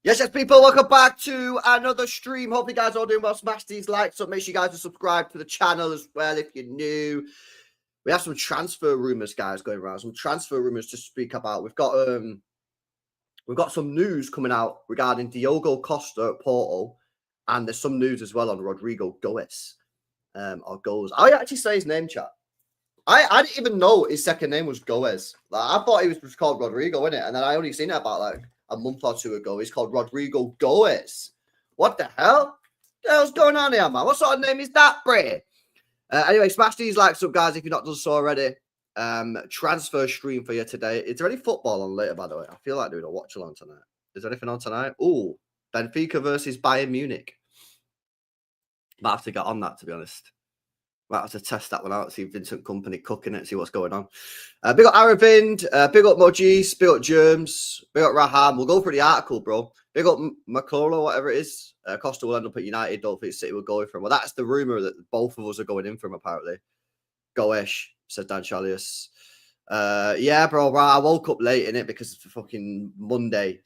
Yes, people, welcome back to another stream. Hope you guys are all doing well. Smash these likes up. Make sure you guys are subscribed to the channel as well if you're new. We have some transfer rumors, guys, going around. Some transfer rumors to speak about. We've got some news coming out regarding Diogo Costa at Porto, and there's some news as well on Rodrygo Goes. Or Goes. I actually say his name, chat. I didn't even know his second name was Goes. Like, I thought he was called Rodrygo, innit? And then I only seen it about like a month or two ago. He's called Rodrygo Goes. What the hell? What the hell's going on here, man? What sort of name is that, Bray? Anyway, smash these likes up, guys, if you've not done so already. Transfer stream for you today. Is there any football on later, by the way? I feel like doing a watch along tonight. Is there anything on tonight? Oh, Benfica versus Bayern Munich. Might have to get on that, to be honest. Might have to test that one out, see Vincent Company cooking it, see what's going on. Big up Aravind, big up Mojis, big up Germs, big up Raham. We'll go for the article, bro. Big up McCullough, whatever it is. Costa will end up at United. Don't think City will go for him. Well, that's the rumour that both of us are going in for him, apparently. Goesh, said Dan Chalius. Yeah, bro, I woke up late in it because it's fucking Monday.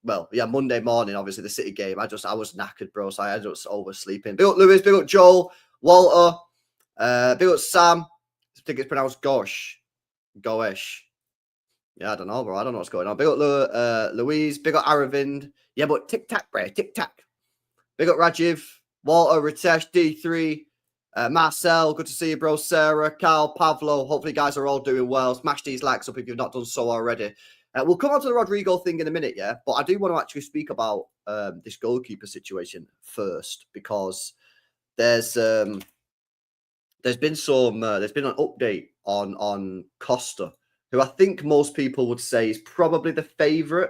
Well, yeah, Monday morning, obviously, the City game. I was knackered, bro, so I ended up oversleeping. Big up Lewis, big up Joel, Walter. Big up Sam. I think it's pronounced Gosh. Goesh. Yeah, I don't know, bro. I don't know what's going on. Big up Louise. Big up Aravind. Yeah, but tic-tac, bro. Tic-tac. Big up Rajiv. Walter, Ritesh, D3. Marcel, good to see you, bro. Sarah, Karl, Pavlo. Hopefully, you guys are all doing well. Smash these likes up if you've not done so already. We'll come on to the Rodrygo thing in a minute, yeah? But I do want to actually speak about this goalkeeper situation first because there's been an update on Costa, who I think most people would say is probably the favourite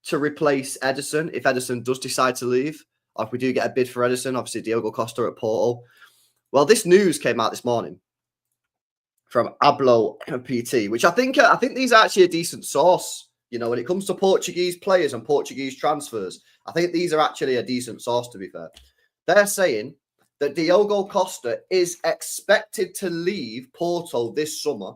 to replace Ederson if Ederson does decide to leave, or if we do get a bid for Ederson, obviously Diogo Costa at Porto. Well, this news came out this morning from Ablo PT, which I think these are actually a decent source. You know, when it comes to Portuguese players and Portuguese transfers, I think these are actually a decent source, to be fair. They're saying that Diogo Costa is expected to leave Porto this summer,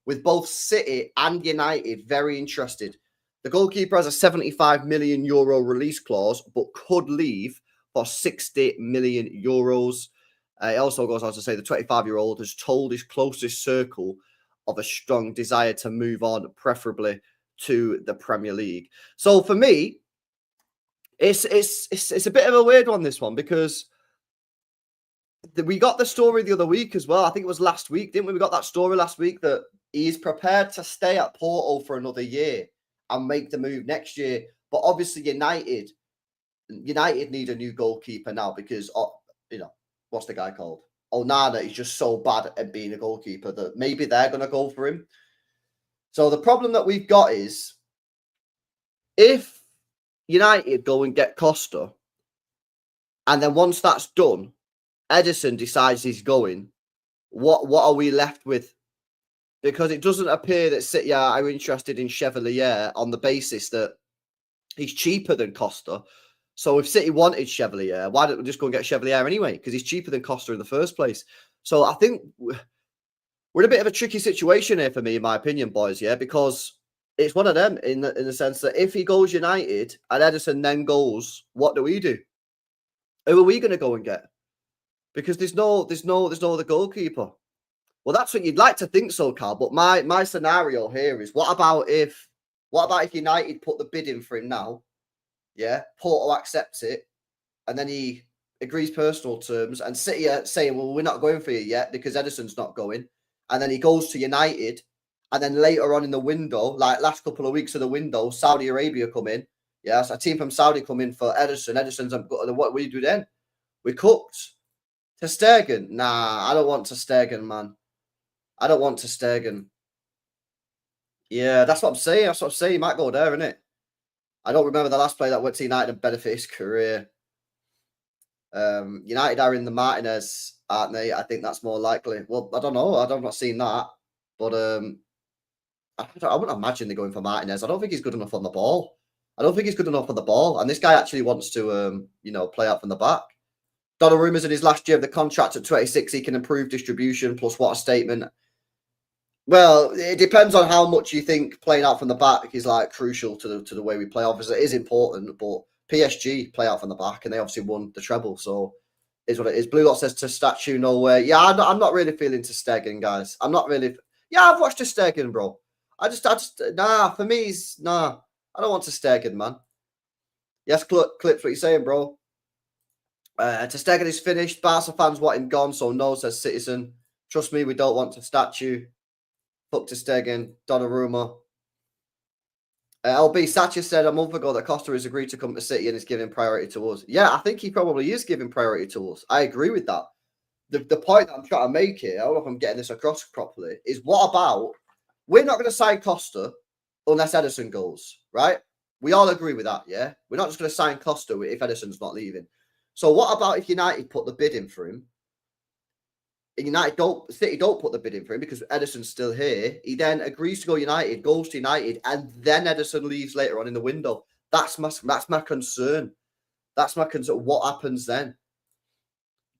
with both City and United very interested. The goalkeeper has a €75 million release clause, but could leave for €60 million. It also goes on to say the 25-year-old has told his closest circle of a strong desire to move on, preferably to the Premier League. So for me, it's a bit of a weird one, this one, because we got the story the other week as well. I think it was last week, didn't we? We got that story last week that he's prepared to stay at Porto for another year and make the move next year. But obviously United need a new goalkeeper now because, you know, what's the guy called? Onana is just so bad at being a goalkeeper that maybe they're going to go for him. So the problem that we've got is if United go and get Costa, and then once that's done, Ederson decides he's going, what are we left with? Because it doesn't appear that City are interested in Chevalier on the basis that he's cheaper than Costa. So if City wanted Chevalier, why don't we just go and get Chevalier anyway? Because he's cheaper than Costa in the first place. So I think we're in a bit of a tricky situation here for me, in my opinion, boys, yeah? Because it's one of them in the sense that if he goes United and Ederson then goes, what do we do? Who are we going to go and get? Because there's no other goalkeeper. Well, that's what you'd like to think so, Karl. But my scenario here is what about if United put the bid in for him now? Yeah, Porto accepts it, and then he agrees personal terms, and City are saying, well, we're not going for you yet because Ederson's not going. And then he goes to United, and then later on in the window, like last couple of weeks of the window, Saudi Arabia come in. Yeah, so a team from Saudi come in for Ederson. Ederson's what we do then? We cooked. Ter Stegen? Nah, I don't want Ter Stegen, man. I don't want Ter Stegen. Yeah, that's what I'm saying. That's what I'm saying. He might go there, innit? I don't remember the last player that went to United and benefited his career. United are in the Martinez, aren't they? I think that's more likely. Well, I don't know. I've not seen that. But I wouldn't imagine they're going for Martinez. I don't think he's good enough on the ball. And this guy actually wants to, play out from the back. Donnarumma's in his last year of the contract at 26. He can improve distribution. Plus, what a statement. Well, it depends on how much you think playing out from the back is like crucial to the way we play. Obviously, it is important, but PSG play out from the back, and they obviously won the treble. So is what it is. Blue Lot says to statue, no way. Yeah, I'm not really feeling to Stegen, guys. I'm not really. Yeah, I've watched to Stegen, bro. I just nah. For me, nah. I don't want to Stegen, man. Yes, Clips, what you saying, bro? To Stegen is finished. Barca fans want him gone, so no, says Citizen. Trust me, we don't want to statue. Fuck to Stegen, Donnarumma. LB Satcher said a month ago that Costa has agreed to come to City and is giving priority to us. Yeah, I think he probably is giving priority to us. I agree with that. The point that I'm trying to make here, I don't know if I'm getting this across properly, is what about we're not going to sign Costa unless Ederson goes, right? We all agree with that, yeah? We're not just going to sign Costa if Ederson's not leaving. So what about if United put the bid in for him? City don't put the bid in for him because Ederson's still here. He then agrees to go United, goes to United, and then Ederson leaves later on in the window. That's my concern. That's my concern. What happens then?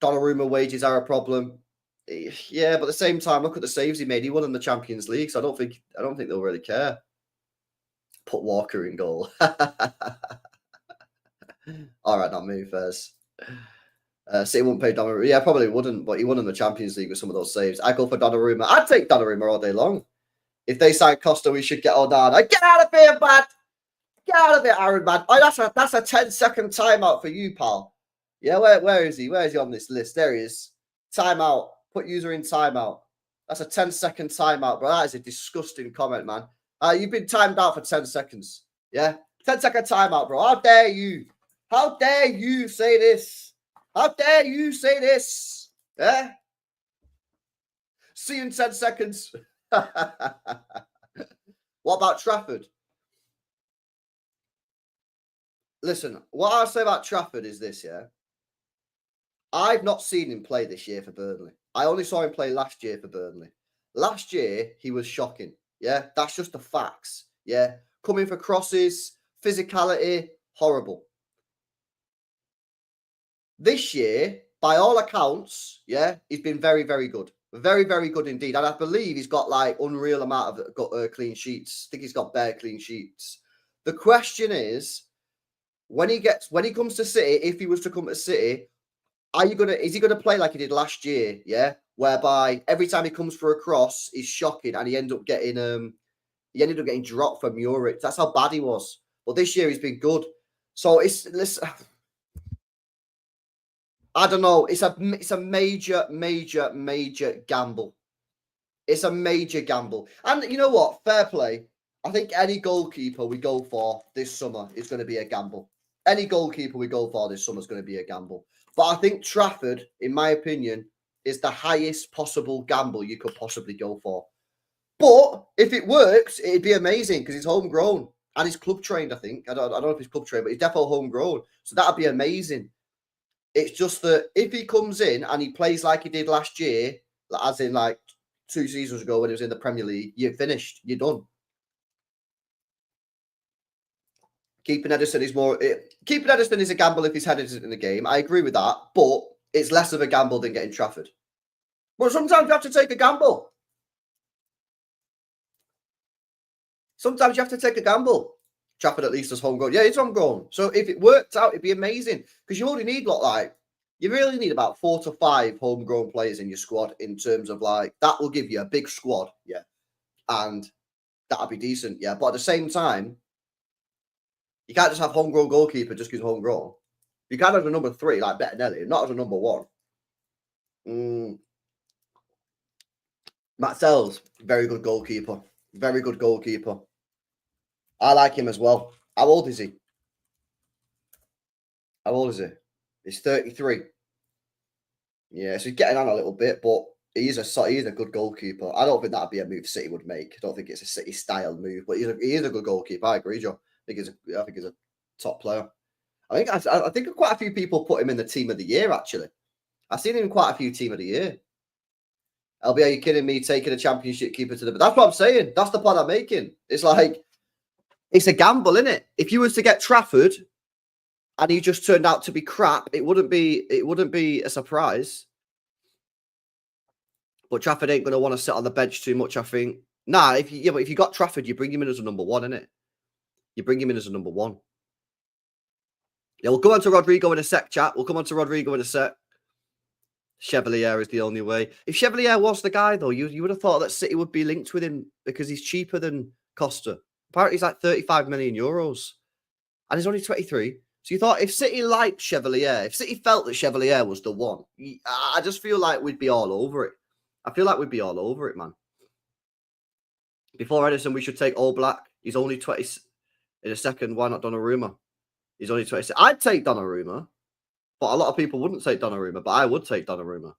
Donnarumma wages are a problem. Yeah, but at the same time, look at the saves he made. He won in the Champions League, so I don't think they'll really care. Put Walker in goal. All right, not me first. City wouldn't pay Donnarumma. Yeah, probably wouldn't, but he won in the Champions League with some of those saves. I go for Donnarumma. I'd take Donnarumma all day long. If they sign Costa, we should get Onana. Get out of here, man! Get out of it, Aaron, man. Oh, that's a 10-second timeout for you, pal. Yeah, where is he? Where is he on this list? There he is. Timeout. Put user in timeout. That's a 10-second timeout, bro. That is a disgusting comment, man. You've been timed out for 10 seconds. Yeah? 10-second timeout, bro. How dare you? How dare you say this? How dare you say this? Yeah? See you in 10 seconds. What about Trafford? Listen, what I'll say about Trafford is this, yeah? I've not seen him play this year for Burnley. I only saw him play last year for Burnley. Last year, he was shocking. Yeah, that's just the facts. Yeah, coming for crosses, physicality, horrible. This year, by all accounts, yeah, he's been very, very good. Very, very good indeed. And I believe he's got like unreal amount of clean sheets. I think he's got bare clean sheets. The question is, when he comes to City, if he was to come to City, is he gonna play like he did last year? Yeah, whereby every time he comes for a cross, he's shocking, and he ended up getting dropped from Europe. That's how bad he was. But this year he's been good. So I don't know. It's a major, major, major gamble. It's a major gamble. And you know what? Fair play. I think any goalkeeper we go for this summer is going to be a gamble. Any goalkeeper we go for this summer is going to be a gamble. But I think Trafford, in my opinion, is the highest possible gamble you could possibly go for. But if it works, it'd be amazing because he's homegrown and he's club trained, I think. I don't know if he's club trained, but he's definitely homegrown. So that'd be amazing. It's just that if he comes in and he plays like he did last year, as in like 2 seasons ago when he was in the Premier League, you're finished. You're done. Keeping Ederson is a gamble if his head isn't in the game. I agree with that, but it's less of a gamble than getting Trafford. But sometimes you have to take a gamble. Sometimes you have to take a gamble. Trafford at least is homegrown. Yeah, it's homegrown. So if it worked out, it'd be amazing. Because you only need you really need about 4 to 5 homegrown players in your squad in terms of that will give you a big squad, yeah. And that'll be decent, yeah. But at the same time, you can't just have homegrown goalkeeper just because homegrown. You can't have a number 3 like Bettinelli, not as a number 1. Matt Sells, very good goalkeeper. Very good goalkeeper. I like him as well. How old is he? How old is he? He's 33. Yeah, so he's getting on a little bit, but he is a good goalkeeper. I don't think that'd be a move City would make. I don't think it's a City style move, but he is a good goalkeeper. I agree, Joe. I think he's a top player. I think quite a few people put him in the team of the year. Actually, I've seen him in quite a few team of the year. LB, are you kidding me? Taking a championship keeper to the... That's what I'm saying. That's the point I'm making. It's like, it's a gamble, isn't it? If you was to get Trafford and he just turned out to be crap, it wouldn't be a surprise. But Trafford ain't going to want to sit on the bench too much, I think. Nah, but if you got Trafford, you bring him in as a number 1, innit? You bring him in as a number 1. Yeah, we'll come on to Rodrygo in a sec, chat. We'll come on to Rodrygo in a sec. Chevalier is the only way. If Chevalier was the guy, though, you would have thought that City would be linked with him because he's cheaper than Costa. Apparently, he's like 35 million euros. And he's only 23. So you thought if City liked Chevalier, if City felt that Chevalier was the one, I just feel like we'd be all over it. I feel like we'd be all over it, man. Before Ederson, we should take All Black. He's only 20. In a second, why not Donnarumma? He's only 26. I'd take Donnarumma, but a lot of people wouldn't take Donnarumma. But I would take Donnarumma.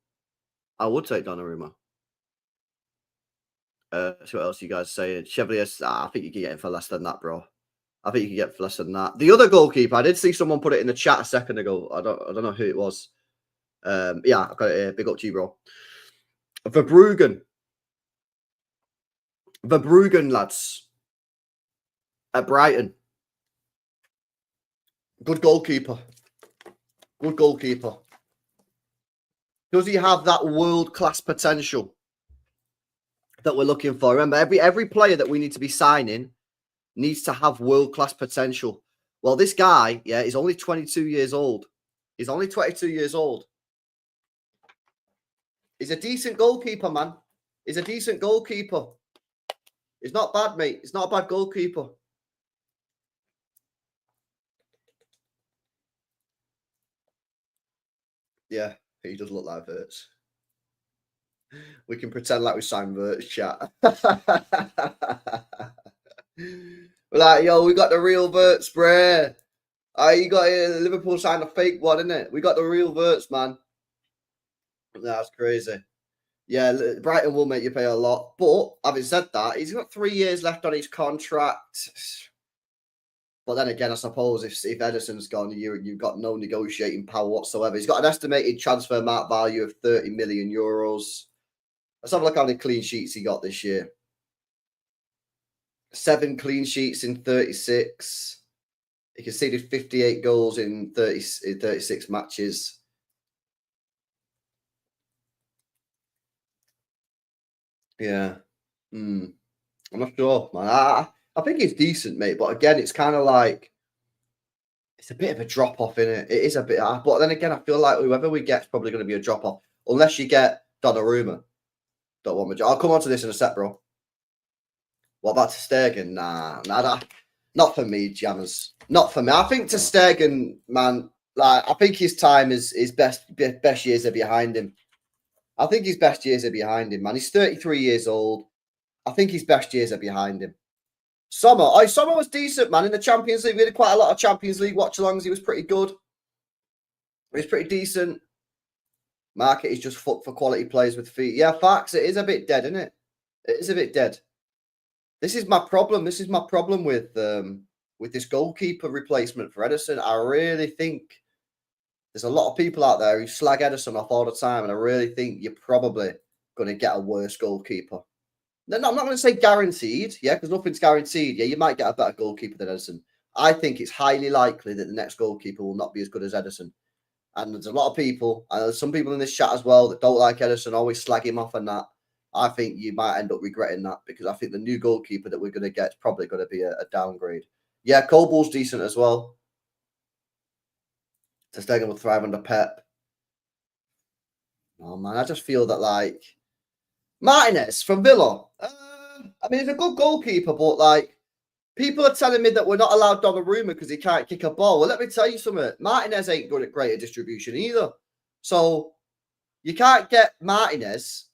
I would take Donnarumma. So what else are you guys saying? Chevalier, I think you can get him for less than that, bro. I think you can get for less than that. The other goalkeeper, I did see someone put it in the chat a second ago. I don't know who it was. Yeah, I got it here. Big up to you, bro. Verbruggen, lads. At Brighton. Good goalkeeper. Good goalkeeper. Does he have that world-class potential that we're looking for? Remember, every player that we need to be signing needs to have world-class potential. Well, this guy, yeah, is only 22 years old. He's only 22 years old. He's a decent goalkeeper, man. He's a decent goalkeeper. He's not bad, mate. He's not a bad goalkeeper. Yeah, he does look like Verts. We can pretend like we signed Verts, chat. We're like, yo, we got the real Verts, bruh. You got Liverpool signed a fake one, innit? We got the real Verts, man. That's crazy. Yeah, Brighton will make you pay a lot. But having said that, he's got 3 years left on his contract. But then again, I suppose if Ederson's gone, you've got no negotiating power whatsoever. He's got an estimated transfer market value of 30 million euros. Let's have a look how many clean sheets he got this year. 7 clean sheets in 36. He conceded 58 goals in 36 matches. Yeah. I'm not sure, man. I think it's decent, mate. But again, it's kind of like it's a bit of a drop off in it. It is a bit, but then again, I feel like whoever we get is probably going to be a drop off, unless you get Donnarumma. Don't want me. I'll come on to this in a sec, bro. What about ter Stegen? Nah, not for me, Jammers. Not for me. I think ter Stegen, man. Like, I think his time is his best years are behind him. I think his best years are behind him, man. He's 33 years old. I think his best years are behind him. Sommer was decent, man. In the Champions League, we had quite a lot of Champions League watch-alongs. He was pretty good. He was pretty decent. Market is just fucked for quality players with feet. Yeah, facts. It is a bit dead, isn't it? It is a bit dead. This is my problem. This is my problem with this goalkeeper replacement for Ederson. I really think there's a lot of people out there who slag Ederson off all the time, and I really think you're probably going to get a worse goalkeeper. No, I'm not going to say guaranteed, yeah, because nothing's guaranteed. Yeah, you might get a better goalkeeper than Ederson. I think it's highly likely that the next goalkeeper will not be as good as Ederson. And there's a lot of people, and there's some people in this chat as well that don't like Ederson, always slag him off and that. I think you might end up regretting that because I think the new goalkeeper that we're going to get is probably going to be a downgrade. Yeah, Cobal's decent as well. ter Stegen will thrive under Pep. Oh, man, I just feel that, like, Martinez from Villa. I mean, he's a good goalkeeper, but, like, people are telling me that we're not allowed Donnarumma because he can't kick a ball. Well, let me tell you something. Martinez ain't good at greater distribution either. So you can't get Martinez,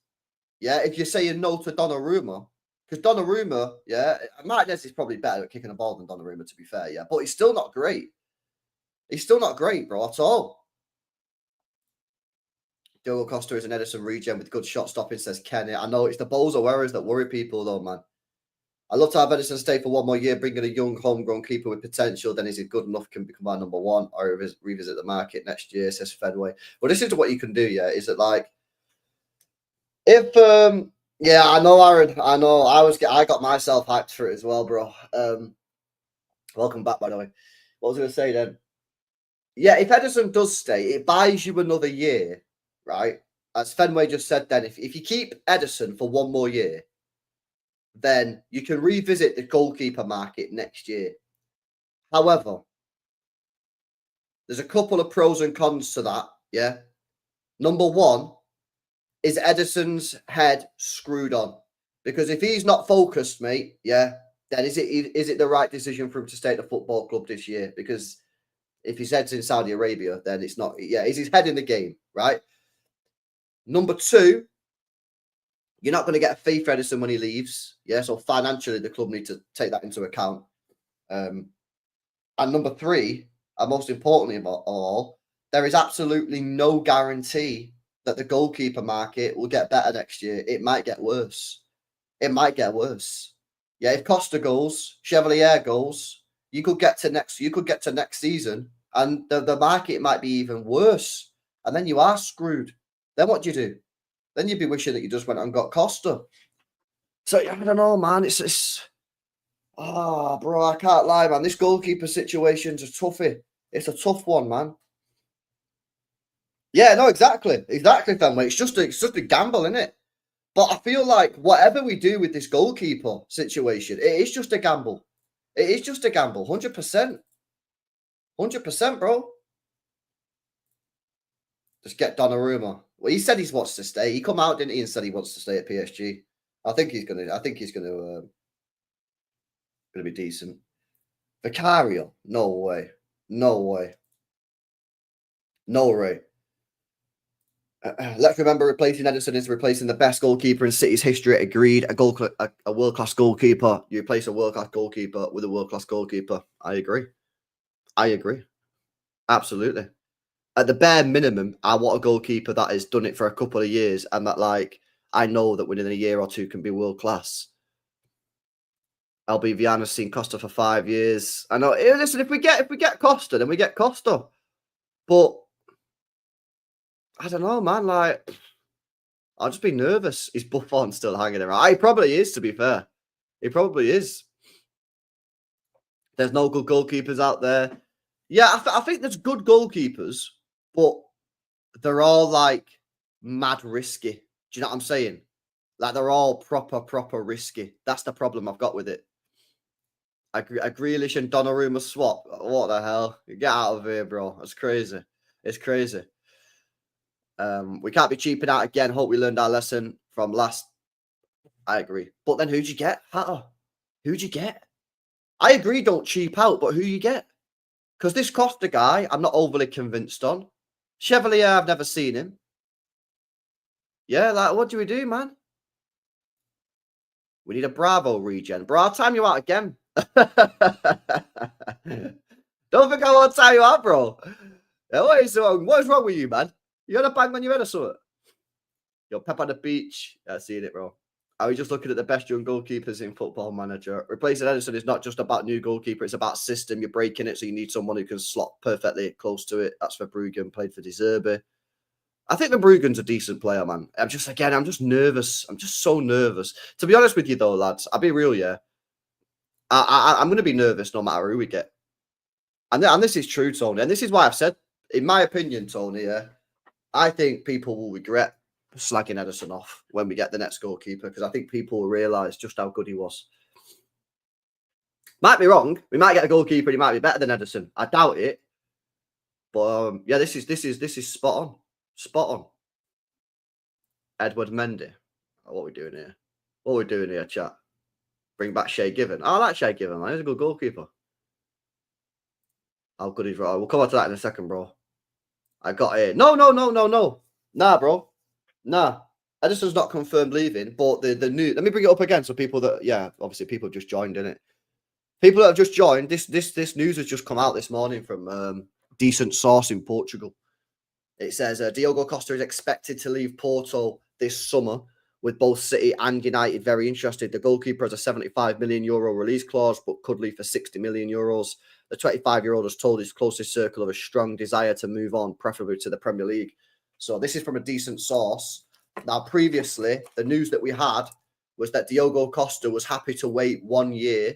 yeah, if you're saying no to Donnarumma. Because Donnarumma, yeah, Martinez is probably better at kicking a ball than Donnarumma, to be fair, yeah. But he's still not great. He's still not great, bro, at all. Diogo Costa is an Ederson regen with good shot stopping, says Kenny. I know it's the bozo errors that worry people, though, man. I'd love to have Ederson stay for one more year, bringing a young homegrown keeper with potential. Then is it good enough, can become our number one, or revisit the market next year, says Fenway. Well, this is what you can do, yeah, is it like, if, yeah, I know, Aaron, I know, I got myself hyped for it as well, bro. Welcome back, by the way. What was I going to say then? Yeah, if Ederson does stay, it buys you another year, right? As Fenway just said then, if you keep Ederson for one more year, then you can revisit the goalkeeper market next year. However, There's a couple of pros and cons to that, yeah? Number one, is Ederson's head screwed on? Because if he's not focused, mate, yeah, then is it the right decision for him to stay at the football club this year? Because if his head's in Saudi Arabia, then it's not. Yeah, is his head in the game, right? Number two, you're not going to get a fee for Ederson when he leaves. Yeah, so financially, the club need to take that into account. And number three, and most importantly of all, there is absolutely no guarantee that the goalkeeper market will get better next year. It might get worse. It might get worse. Yeah, if Costa goes, Chevalier goes, you could get to next season, and the market might be even worse. And then you are screwed. Then what do you do? Then you'd be wishing that you just went and got Costa. So I don't know, man. Bro, I can't lie, man. This goalkeeper situation's a toughie. It's a tough one, man. Yeah, no, exactly, Fenway. It's just a gamble, isn't it? But I feel like whatever we do with this goalkeeper situation, it is just a gamble. It is just a gamble, 100%. 100%, bro. Just get Donnarumma. Well, he said he wants to stay. He come out, didn't he, and said he wants to stay at PSG. I think he's gonna be decent. Vicario? No way. No way. No way. Let's remember, replacing Ederson is replacing the best goalkeeper in City's history. Agreed. A world-class goalkeeper. You replace a world-class goalkeeper with a world-class goalkeeper. I agree. Absolutely. At the bare minimum, I want a goalkeeper that has done it for a couple of years and that, like, I know that within a year or two can be world-class. LB Viana's seen Costa for 5 years. I know. Listen, if we get Costa, then we get Costa. But I don't know, man. Like, I'll just be nervous. Is Buffon still hanging around? He probably is, to be fair. He probably is. There's no good goalkeepers out there. Yeah, I think there's good goalkeepers, but they're all, like, mad risky. Do you know what I'm saying? Like, they're all proper risky. That's the problem I've got with it. A Grealish and Donnarumma swap. What the hell? Get out of here, bro. That's crazy. It's crazy. We can't be cheaping out again. Hope we learned our lesson from last. I agree. But then who'd you get, Hatter? Who'd you get? I agree, don't cheap out, but who you get? Because this Costa guy, I'm not overly convinced on. Chevalier, I've never seen him. Yeah, like, what do we do, man? We need a Bravo regen. Bro, I'll time you out again. Don't think I won't time you out, bro. What is wrong with you, man? You had a bang when you had a sort. Yo, Pep on the beach. Yeah, seeing it, bro. Are we just looking at the best young goalkeepers in Football Manager? Replacing Ederson is not just about new goalkeeper. It's about system. You're breaking it, so you need someone who can slot perfectly close to it. That's for Bruggen. Played for De Zerbi. I think the Bruggen's a decent player, man. I'm just nervous. I'm just so nervous. To be honest with you, though, lads, I'll be real, yeah. I'm going to be nervous no matter who we get. And this is true, Tony. And this is why I've said, in my opinion, Tony, yeah, I think people will regret slagging Ederson off when we get the next goalkeeper, because I think people will realise just how good he was. Might be wrong. We might get a goalkeeper and he might be better than Ederson. I doubt it. But yeah, this is spot on. Spot on. Edward Mendy. What are we doing here? What are we doing here, chat? Bring back Shay Given. I like Shay Given, man. He's a good goalkeeper. How good he's right. We'll come on to that in a second, bro. I got it. No. Nah, bro. Nah. Ederson's not confirmed leaving, but the new. Let me bring it up again so people that, yeah, obviously people just joined in it. People that have just joined, this news has just come out this morning from decent source in Portugal. It says Diogo Costa is expected to leave Porto this summer, with both City and United very interested. The goalkeeper has a €75 million release clause, but could leave for €60 million. The 25-year-old has told his closest circle of a strong desire to move on, preferably to the Premier League. So this is from a decent source. Now, previously, the news that we had was that Diogo Costa was happy to wait 1 year,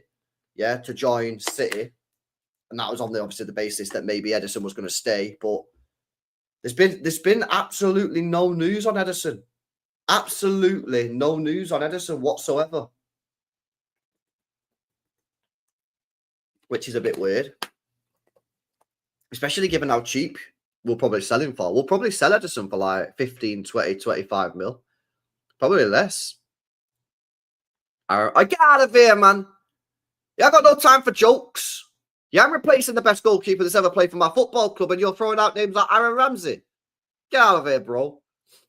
yeah, to join City. And that was on obviously the basis that maybe Ederson was going to stay. But there's been absolutely no news on Ederson. Absolutely no news on Ederson whatsoever. Which is a bit weird. Especially given how cheap we'll probably sell him for. We'll probably sell Ederson for like 15, 20, 25 mil. Probably less. I get out of here, man. Yeah, I got no time for jokes. Yeah, I'm replacing the best goalkeeper that's ever played for my football club, and you're throwing out names like Aaron Ramsey. Get out of here, bro.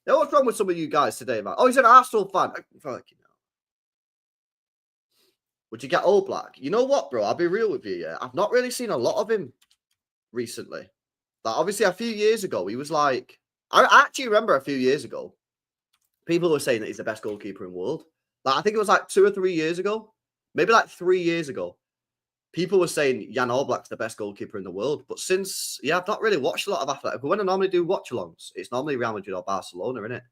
Now, what's wrong with some of you guys today, man? Oh, he's an Arsenal fan. Would you get All Black? You know what, bro? I'll be real with you, yeah. I've not really seen a lot of him recently. Like, obviously, a few years ago, he was like... I actually remember a few years ago, people were saying that he's the best goalkeeper in the world. Like, I think it was like 2 or 3 years ago. Maybe like 3 years ago. People were saying Jan Oblak's the best goalkeeper in the world. But since, yeah, I've not really watched a lot of Athletic. But when I normally do watch-alongs, it's normally Real Madrid or Barcelona, isn't it?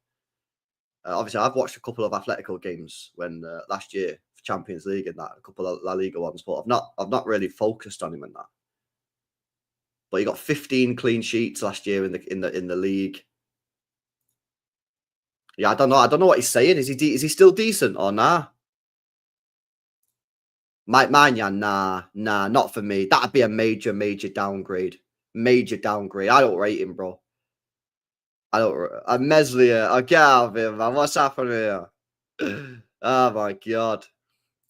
Obviously, I've watched a couple of Atletico games when last year for Champions League and that, a couple of La Liga ones, but I've not really focused on him in that. But he got 15 clean sheets last year in the league. Yeah, I don't know. I don't know what he's saying. Is he still decent or nah? Mine, yeah, nah, not for me. That'd be a major downgrade. Major downgrade. I don't rate him, bro. I'm Meslier. I get out of here, man. What's happening here? Oh my god.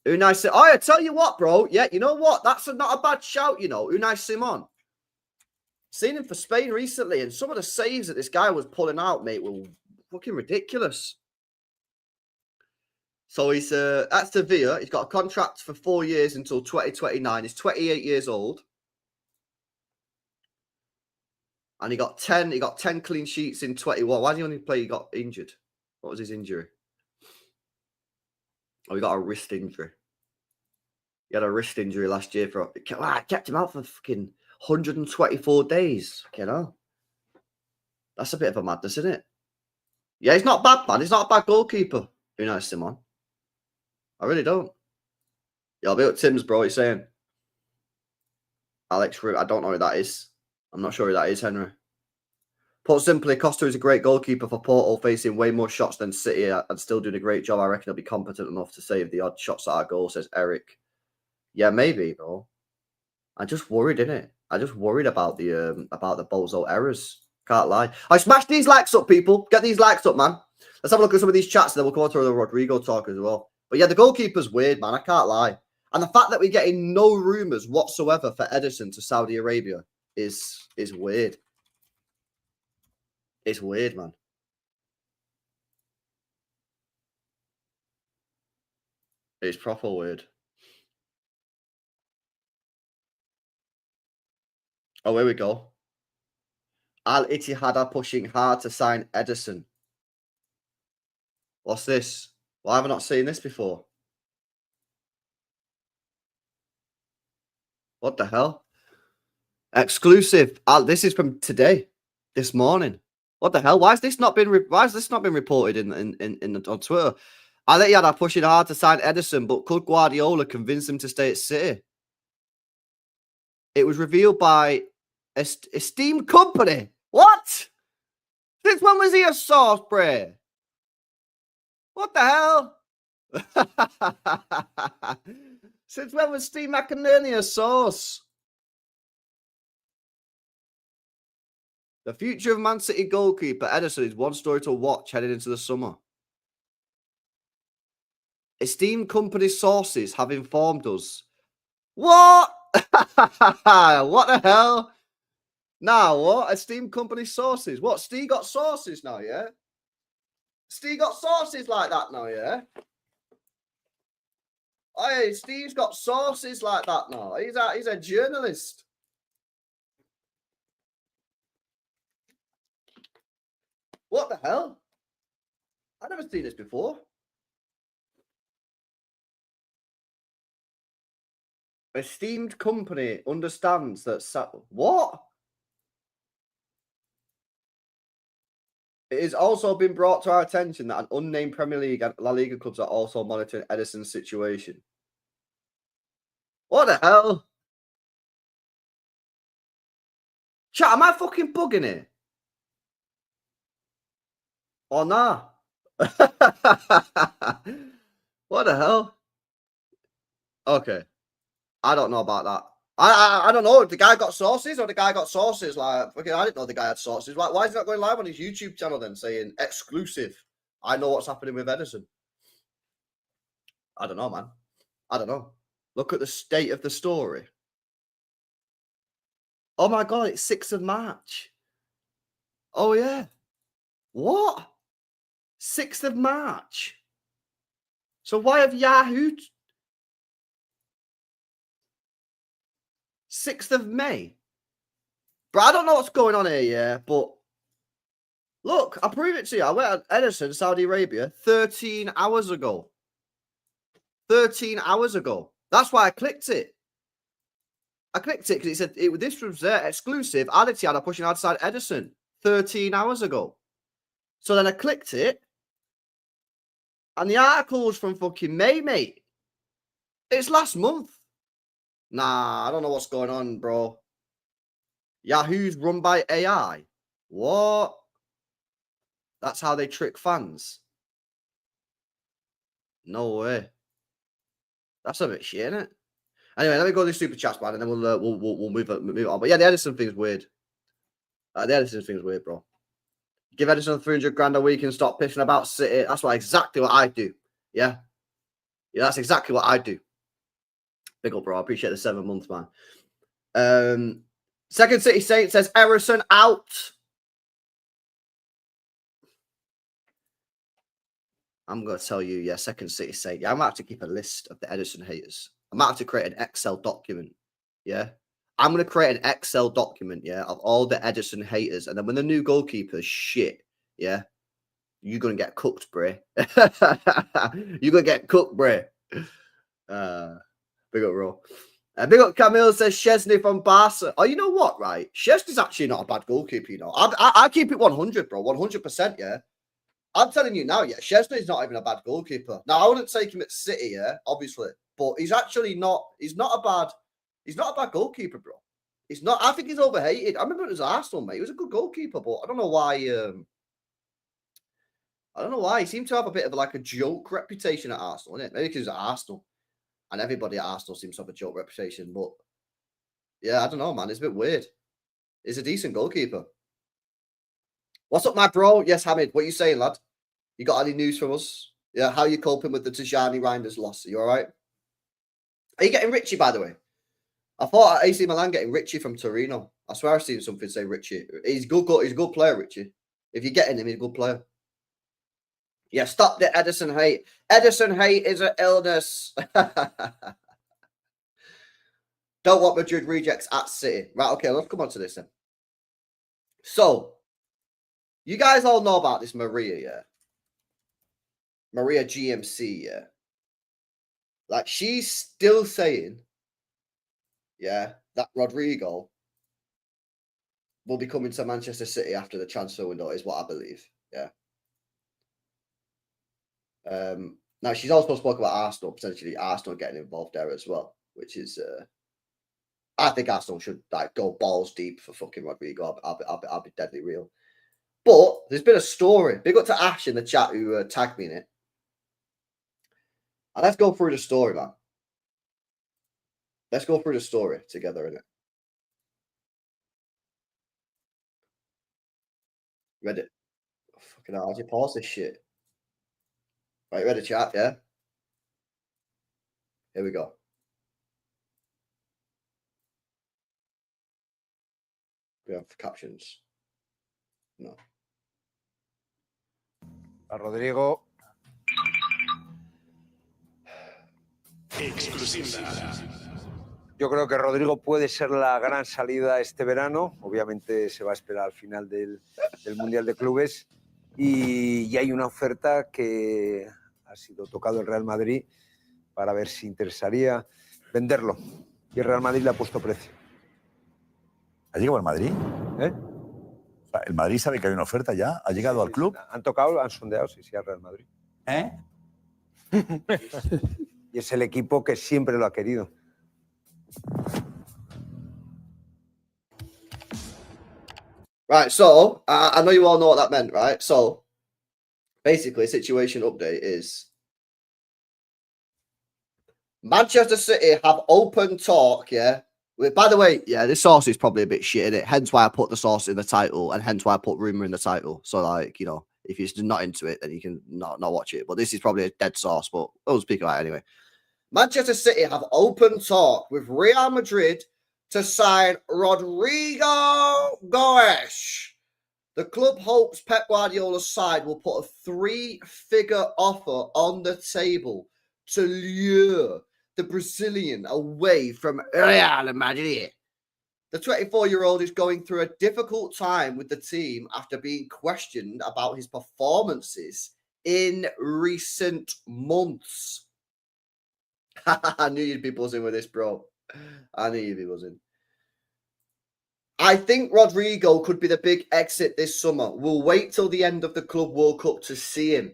Unai Simon. Oh, I tell you what, bro. Yeah, you know what? That's not a bad shout, you know. Unai Simon. Seen him for Spain recently, and some of the saves that this guy was pulling out, mate, were fucking ridiculous. So he's at Sevilla. He's got a contract for 4 years until 2029. He's 28 years old. And he got 10 clean sheets in 21. Why did he only play? He got injured. What was his injury? Oh, he got a wrist injury. He had a wrist injury last year. Kept him out for fucking 124 days. You know? That's a bit of a madness, isn't it? Yeah, he's not bad, man. He's not a bad goalkeeper. Unai Simon. I really don't. Yeah, I'll be up Tim's, bro. He's saying. Alex Root. I don't know who that is. I'm not sure who that is, Henry. Put simply, Costa is a great goalkeeper for Porto, facing way more shots than City and still doing a great job. I reckon he'll be competent enough to save the odd shots at our goal, says Eric. Yeah, maybe, bro. I'm just worried, innit? I just worried about the bozo errors. Can't lie. I smashed these likes up, people. Get these likes up, man. Let's have a look at some of these chats, and then we'll come on to the Rodrygo talk as well. But yeah, the goalkeeper's weird, man. I can't lie. And the fact that we're getting no rumours whatsoever for Ederson to Saudi Arabia is weird. It's weird, man. It's proper weird. Oh, here we go. Al Ittihad are pushing hard to sign Ederson. What's this? Why have I not seen this before? What the hell? Exclusive. This is from today, this morning. What the hell? Why has this not been reported on Twitter? Al Ittihad are pushing hard to sign Ederson, but could Guardiola convince him to stay at City? It was revealed by esteemed company. What? Since when was he a source, Bray? What the hell? Since when was Steve McInerney a source? The future of Man City goalkeeper Ederson is one story to watch heading into the summer. Esteemed company sources have informed us. What? What the hell? Now, what? Esteemed company sources. What? Steve got sources now, yeah? Steve got sources like that now, yeah? Hey, Steve's got sources like that now. He's a journalist. What the hell? I've never seen this before. Esteemed company understands that... What? It has also been brought to our attention that an unnamed Premier League and La Liga clubs are also monitoring Ederson's situation. What the hell? Chat, am I fucking bugging it? Or nah? What the hell? Okay. I don't know about that. I don't know. The guy got sources, or the guy got sources. Like, okay, I didn't know the guy had sources. Why is he not going live on his YouTube channel then, saying exclusive? I know what's happening with Ederson. I don't know, man. I don't know. Look at the state of the story. Oh my god, it's 6th of March. Oh yeah. What? 6th of March. So why have Yahoo 6th of May? But I don't know what's going on here, yeah. But look, I'll prove it to you. I went at Ederson, Saudi Arabia, 13 hours ago. 13 hours ago. That's why I clicked it. I clicked it because it said this was exclusive. Al-Ittihad are pushing outside Ederson 13 hours ago. So then I clicked it. And the article was from fucking May, mate. It's last month. Nah, I don't know what's going on, bro. Yahoo's run by AI. What? That's how they trick fans. No way. That's a bit shit, isn't it? Anyway, let me go to the super chats, man, and then we'll move on. But yeah, the Ederson thing's weird. The Ederson thing's weird, bro. Give Ederson 300 grand a week and stop pissing about City. That's exactly what I do. Yeah. Yeah, that's exactly what I do. Big up, bro. I appreciate the 7 months, man. Second City Saint says Ederson out. I'm going to tell you, yeah, Second City Saint. Yeah, I might have to keep a list of the Ederson haters. I might have to create an Excel document. Yeah. I'm going to create an Excel document, yeah, of all the Ederson haters. And then when the new goalkeeper's shit, yeah, you're going to get cooked, bro. You're going to get cooked, bro. Big up, bro. Big up Camille says Szczesny from Barca. Oh, you know what, right? Szczesny's actually not a bad goalkeeper, you know. I keep it 100, bro. 100%, yeah. I'm telling you now, yeah, Szczesny's not even a bad goalkeeper. Now, I wouldn't take him at City, yeah, obviously. But he's actually not, he's not a bad goalkeeper, bro. He's not, I think he's overhated. I remember it was Arsenal, mate. He was a good goalkeeper, but I don't know why, he seemed to have a bit of like a joke reputation at Arsenal, innit? Maybe because he was at Arsenal. And everybody at Arsenal seems to have a joke reputation. But yeah, I don't know, man. It's a bit weird. He's a decent goalkeeper. What's up, my bro? Yes, Hamid. What are you saying, lad? You got any news from us? Yeah, how are you coping with the Tijani Reinders loss? Are you all right? Are you getting Richie, by the way? I thought AC Milan getting Richie from Torino. I swear I've seen something say Richie. He's good. He's a good player, Richie. If you're getting him, he's a good player. Yeah, stop the Ederson hate. Ederson hate is an illness. Don't want Madrid rejects at City. Right, okay, let's come on to this then. So, you guys all know about this Maria, yeah? Maria GMC, yeah? Like, she's still saying, yeah, that Rodrygo will be coming to Manchester City after the transfer window, is what I believe, yeah? Now, she's also spoken about Arsenal, potentially Arsenal getting involved there as well, which is... I think Arsenal should like go balls deep for fucking Rodrygo. I'll be deadly real. But there's been a story. Big up to Ash in the chat who tagged me in it. And let's go through the story, man. Let's go through the story together, innit? Read it. Oh, fucking hell, how'd you pause this shit? Right, ready, chat, yeah? Here we go. We have captions. No. A Rodrygo. Exclusividad. Yo creo que Rodrygo puede ser la gran salida este verano. Obviamente se va a esperar al final del Mundial de Clubes. Y hay una oferta que ha sido tocado el Real Madrid para ver si interesaría venderlo. Y el Real Madrid le ha puesto precio. ¿Ha llegado al Madrid? ¿Eh? O sea, ¿el Madrid sabe que hay una oferta ya? ¿Ha llegado al club? Han tocado, han sondeado, sí, al Real Madrid. ¿Eh? Y es el equipo que siempre lo ha querido. Right, so I know you all know what that meant, right? So basically, situation update is Manchester City have open talk, yeah, By the way, yeah, this sauce is probably a bit shit in it. Hence why I put the sauce in the title, and hence why I put rumor in the title. So, like, you know, if you're not into it, then you can not watch it. But this is probably a dead sauce, but we'll speak about it anyway. Manchester City have open talk with Real Madrid to sign Rodrygo Goes. The club hopes Pep Guardiola's side will put a 3-figure offer on the table to lure the Brazilian away from Real Madrid. The 24-year-old is going through a difficult time with the team after being questioned about his performances in recent months. I knew you'd be buzzing with this, bro. I knew you'd be buzzing. I think Rodrygo could be the big exit this summer. We'll wait till the end of the Club World Cup to see him.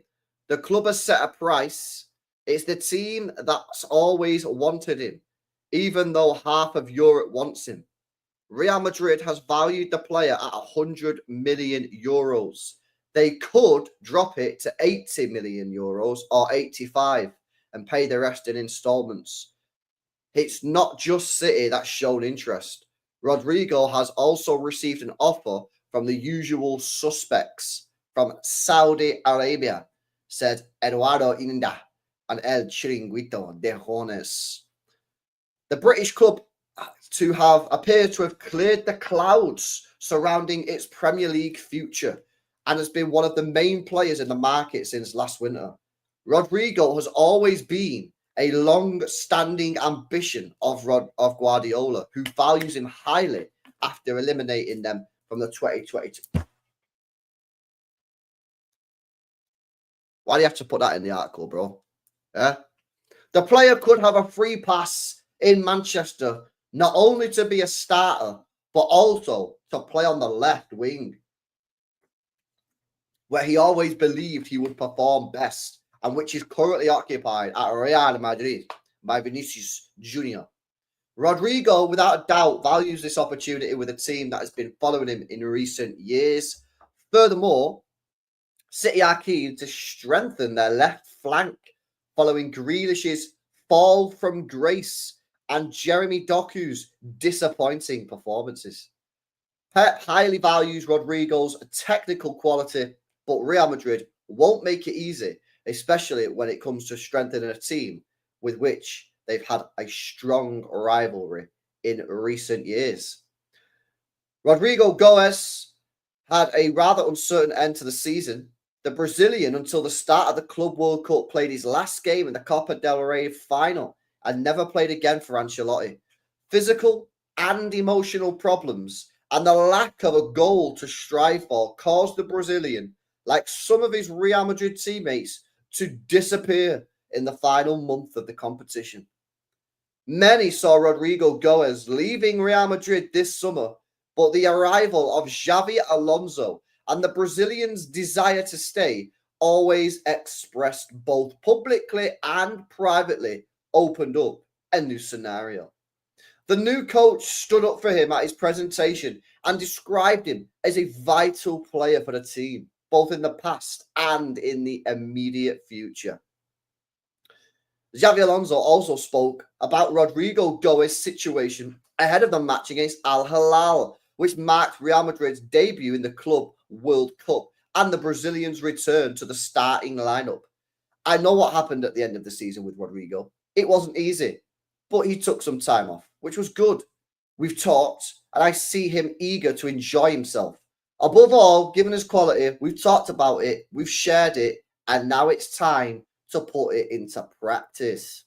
The club has set a price. It's the team that's always wanted him, even though half of Europe wants him. Real Madrid has valued the player at 100 million euros. They could drop it to 80 million euros or 85 and pay the rest in installments. It's not just City that's shown interest. Rodrygo has also received an offer from the usual suspects from Saudi Arabia, said Eduardo Inda and El Chiringuito de Jones. The British club appeared to have cleared the clouds surrounding its Premier League future and has been one of the main players in the market since last winter. Rodrygo has always been a long-standing ambition of Guardiola, who values him highly after eliminating them from the 2022. Why do you have to put that in the article, bro? Yeah? The player could have a free pass in Manchester, not only to be a starter, but also to play on the left wing, where he always believed he would perform best, and which is currently occupied at Real Madrid by Vinicius Jr. Rodrygo, without a doubt, values this opportunity with a team that has been following him in recent years. Furthermore, City are keen to strengthen their left flank following Grealish's fall from grace and Jeremy Doku's disappointing performances. Pep highly values Rodrygo's technical quality, but Real Madrid won't make it easy, especially when it comes to strengthening a team with which they've had a strong rivalry in recent years. Rodrygo Goes had a rather uncertain end to the season. The Brazilian, until the start of the Club World Cup, played his last game in the Copa del Rey final and never played again for Ancelotti. Physical and emotional problems and the lack of a goal to strive for caused the Brazilian, like some of his Real Madrid teammates, to disappear in the final month of the competition. Many saw Rodrygo Goes leaving Real Madrid this summer, but the arrival of Xavi Alonso and the Brazilians' desire to stay, always expressed both publicly and privately, opened up a new scenario. The new coach stood up for him at his presentation and described him as a vital player for the team, both in the past and in the immediate future. Xavi Alonso also spoke about Rodrygo Goes' situation ahead of the match against Al Hilal, which marked Real Madrid's debut in the Club World Cup and the Brazilians' return to the starting lineup. I know what happened at the end of the season with Rodrygo. It wasn't easy, but he took some time off, which was good. We've talked, and I see him eager to enjoy himself. Above all, given his quality, we've talked about it, we've shared it, and now it's time to put it into practice.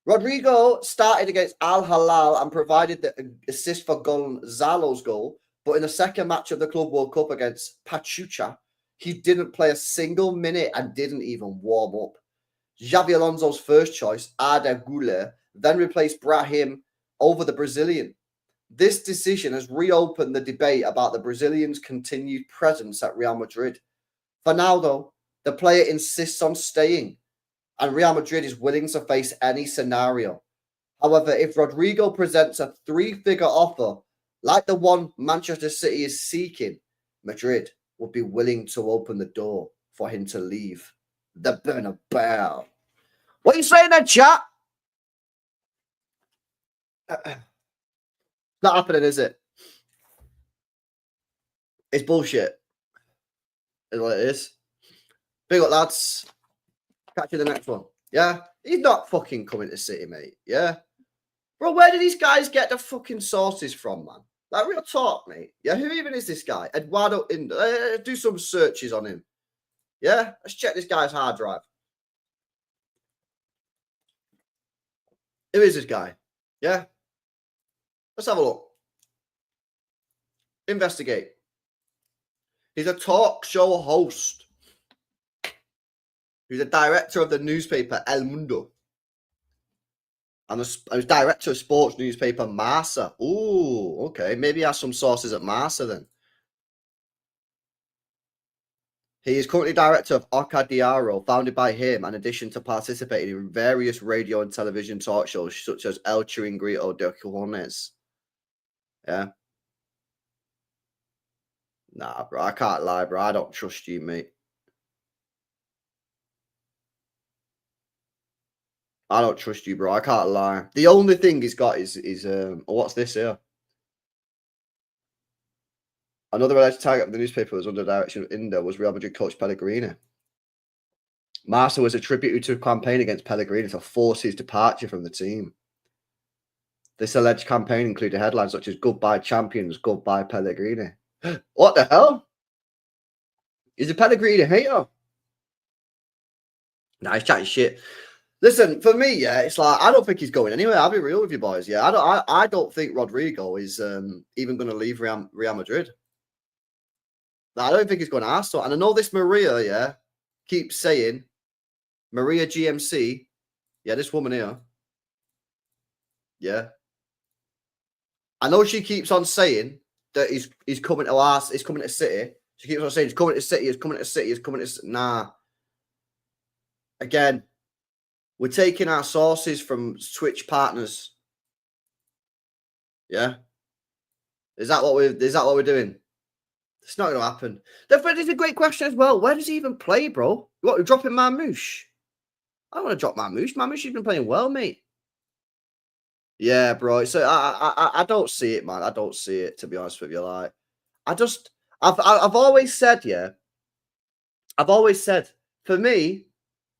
Rodrygo started against Al Hilal and provided the assist for Gonzalo's goal, but in the second match of the Club World Cup against Pachuca, he didn't play a single minute and didn't even warm up. Xavi Alonso's first choice, Arda Güler, then replaced Brahim over the Brazilian. This decision has reopened the debate about the Brazilians' continued presence at Real Madrid. For now, though, the player insists on staying, and Real Madrid is willing to face any scenario. However, if Rodrygo presents a 3-figure offer like the one Manchester City is seeking, Madrid would be willing to open the door for him to leave the Bernabeu. What are you saying there, chat? Not happening, is it? It's bullshit. Is what it is. Big up, lads. Catch you in the next one. Yeah? He's not fucking coming to City, mate. Yeah? Bro, where do these guys get the fucking sources from, man? Like, real talk, mate. Yeah? Who even is this guy? Eduardo Indo. Do some searches on him. Yeah? Let's check this guy's hard drive. Who is this guy? Yeah? Let's have a look. Investigate. He's a talk show host. He's a director of the newspaper El Mundo. And he's director of sports newspaper Marca. Ooh, okay. Maybe he has some sources at Marca then. He is currently director of Oca Diario, founded by him, in addition to participating in various radio and television talk shows such as El Chiringuito de Cojones. Yeah. Nah, bro, I can't lie, bro. I don't trust you, mate. I don't trust you, bro. I can't lie. The only thing he's got is what's this here? Another alleged target of the newspaper was under direction of Indo was Real Madrid coach Pellegrini. Marca was attributed to a campaign against Pellegrini to force his departure from the team. This alleged campaign included headlines such as "Goodbye Champions, Goodbye Pellegrini." What the hell? Is a Pellegrini hater? Nah, he's chatting shit. Listen, for me, yeah, it's like I don't think he's going anywhere. I'll be real with you boys. Yeah, I don't think Rodrygo is even going to leave Real Madrid. I don't think he's going to Arsenal. And I know this Maria, yeah, keeps saying Maria GMC. Yeah, this woman here. Yeah. I know she keeps on saying that he's coming to us, he's coming to City. She keeps on saying he's coming to City, he's coming to City, he's coming to Nah. Again, we're taking our sources from Twitch partners. Yeah. Is that what we're doing? It's not going to happen. There's a great question as well. Where does he even play, bro? What, we're dropping Marmouche? I don't want to drop Marmouche. Marmouche has been playing well, mate. Yeah, bro. So I don't see it, man. I don't see it, to be honest with you. Like, I've always said, yeah. I've always said, for me,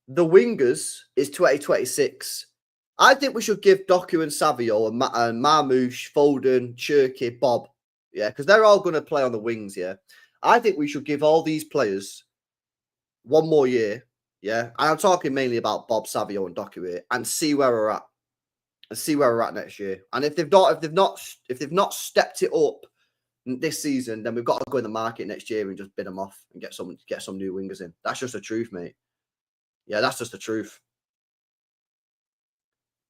the wingers is 2026. I think we should give Doku and Savio and Marmouche, Foden, Cherky, Bob. Yeah, because they're all going to play on the wings, yeah. I think we should give all these players one more year, yeah. And I'm talking mainly about Bob, Savio, and Doku here, and see where we're at. And see where we're at next year. And if they've not stepped it up this season, then we've got to go in the market next year and just bid them off and get some new wingers in. That's just the truth, mate. Yeah, that's just the truth.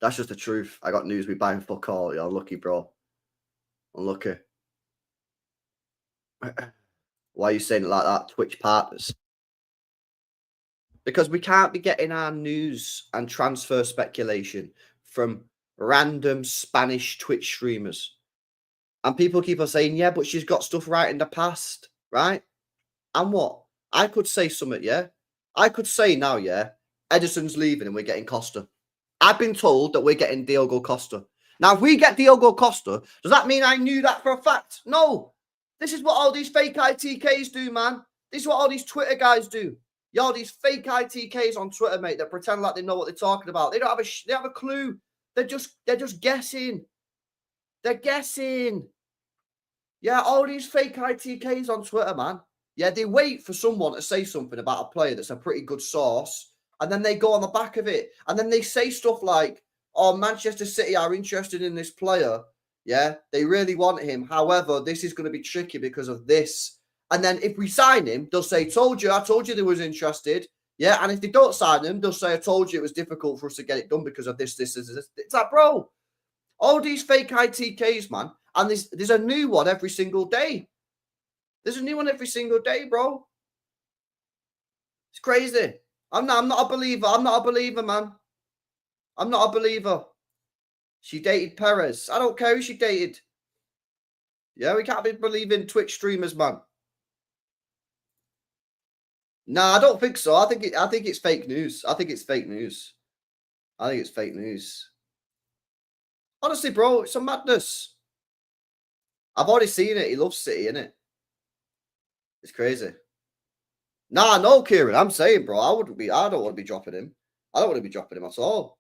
That's just the truth. I got news. We buying fuck all. You're unlucky, bro. Unlucky. Why are you saying it like that? Twitch partners. Because we can't be getting our news and transfer speculation from random Spanish Twitch streamers. And people keep on saying, yeah, but she's got stuff right in the past, right? And what? I could say something, yeah? I could say now, yeah, Ederson's leaving and we're getting Costa. I've been told that we're getting Diogo Costa. Now, if we get Diogo Costa, does that mean I knew that for a fact? No. This is what all these fake ITKs do, man. This is what all these Twitter guys do. Y'all, these fake ITKs on Twitter, mate, that pretend like they know what they're talking about. They don't have a clue. They're just guessing. They're guessing. Yeah, all these fake ITKs on Twitter, man. Yeah, they wait for someone to say something about a player that's a pretty good source, and then they go on the back of it. And then they say stuff like, oh, Manchester City are interested in this player. Yeah, they really want him. However, this is going to be tricky because of this. And then if we sign him, they'll say, I told you they was interested. Yeah, and if they don't sign him, they'll say, I told you it was difficult for us to get it done because of this. It's like, bro, all these fake ITKs, man. And there's a new one every single day. There's a new one every single day, bro. It's crazy. I'm not a believer. I'm not a believer, man. I'm not a believer. She dated Perez. I don't care who she dated. Yeah, we can't be believing Twitch streamers, man. No, I don't think so. I think it's fake news. I think it's fake news. I think it's fake news. Honestly, bro, it's a madness. I've already seen it. He loves City, innit? It's crazy. Nah, no, Kieran. I'm saying, bro, I don't want to be dropping him. I don't want to be dropping him at all.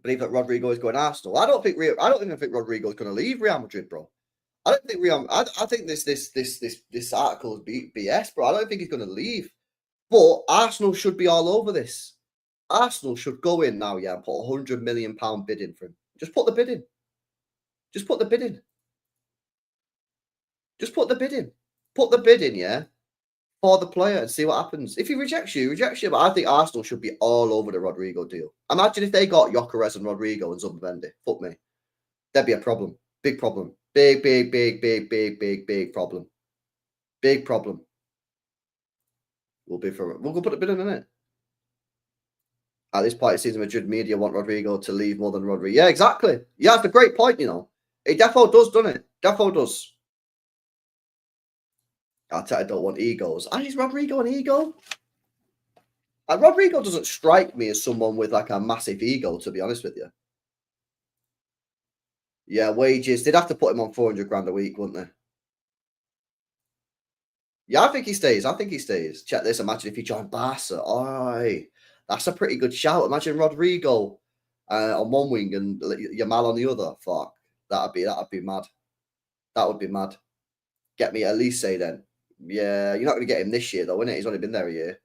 Believe that Rodrygo is going Arsenal. I don't think Rodrygo is going to leave Real Madrid, bro. I don't think I think this article is BS, bro. I don't think he's going to leave. But Arsenal should be all over this. Arsenal should go in now, yeah, and put £100 million bid in for him. Just put the bid in. Just put the bid in. Just put the bid in. Put the bid in, yeah, for the player and see what happens. If he rejects you, But I think Arsenal should be all over the Rodrygo deal. Imagine if they got Gyökeres and Rodrygo and Zubimendi. Fuck me. That'd be a problem. Big problem. Big problem. Big problem. We'll go put a bid in it. At this point, it seems Madrid media want Rodrygo to leave more than Rodrygo. Yeah, exactly. Yeah, that's a great point, you know. It defo does, doesn't it? Defo does. I don't want egos. Is Rodrygo an ego? Rodrygo doesn't strike me as someone with like a massive ego, to be honest with you. Yeah, wages. They'd have to put him on 400 grand a week, wouldn't they? Yeah, I think he stays. Check this. Imagine if he joined Barca. Oi, that's a pretty good shout. Imagine Rodrygo on one wing and Yamal on the other. Fuck. That'd be mad. That would be mad. Get me Elise then. Yeah, you're not going to get him this year, though, innit? He's only been there a year.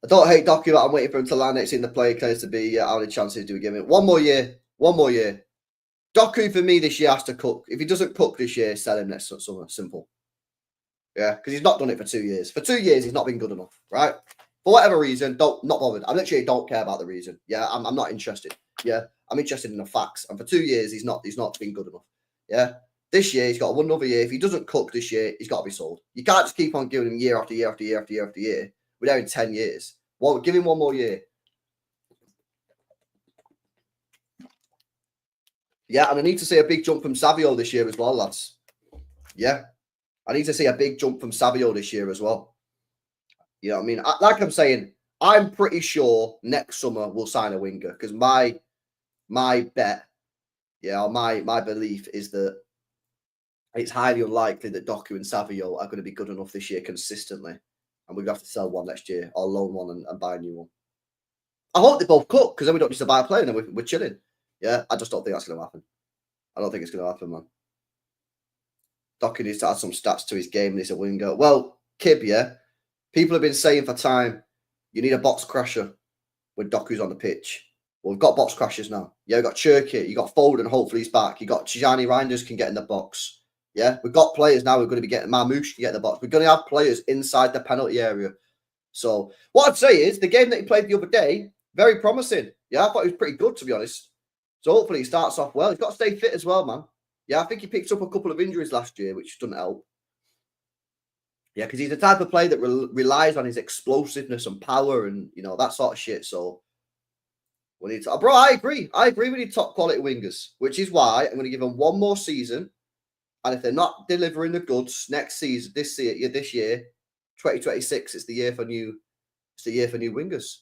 I don't hate Doku, but I'm waiting for him to land. It's in the play case to be. How many chances do we give him? One more year. Doku, for me, this year has to cook. If he doesn't cook this year, sell him next summer. Simple. Yeah, because he's not done it for 2 years. For 2 years, he's not been good enough, right? For whatever reason, not bothered. I literally don't care about the reason. Yeah, I'm not interested. Yeah, I'm interested in the facts. And for 2 years, he's not been good enough. Yeah. This year, he's got one other year. If he doesn't cook this year, he's got to be sold. You can't just keep on giving him year after year after year after year after year. We're there in 10 years. Well, give him one more year. Yeah, and I need to see a big jump from Savio this year as well, lads. Yeah. I need to see a big jump from Savio this year as well. You know what I mean? Like I'm saying, I'm pretty sure next summer we'll sign a winger because my bet, yeah, or my belief is that it's highly unlikely that Doku and Savio are going to be good enough this year consistently. And we're going to have to sell one next year or loan one and buy a new one. I hope they both cook because then we don't need to buy a player and then we're chilling. Yeah, I just don't think that's going to happen. I don't think it's going to happen, man. Doku needs to add some stats to his game. He's a winger. Well, Kib, yeah, people have been saying for time, you need a box crasher when Doku's on the pitch. Well, we've got box crashers now. Yeah, we've got Cherky. You got Foden, hopefully he's back. You got Tijani Reinders can get in the box. Yeah, we've got players now. We're going to be getting Marmoush can get in the box. We're going to have players inside the penalty area. So what I'd say is the game that he played the other day, very promising. Yeah, I thought he was pretty good, to be honest. So hopefully he starts off well. He's got to stay fit as well, man. Yeah, I think he picked up a couple of injuries last year, which doesn't help. Yeah, because he's the type of player that relies on his explosiveness and power and, you know, that sort of shit. So we need to... Bro, I agree. We need top quality wingers, which is why I'm going to give them one more season. And if they're not delivering the goods next season, this year, 2026, it's the year for new wingers.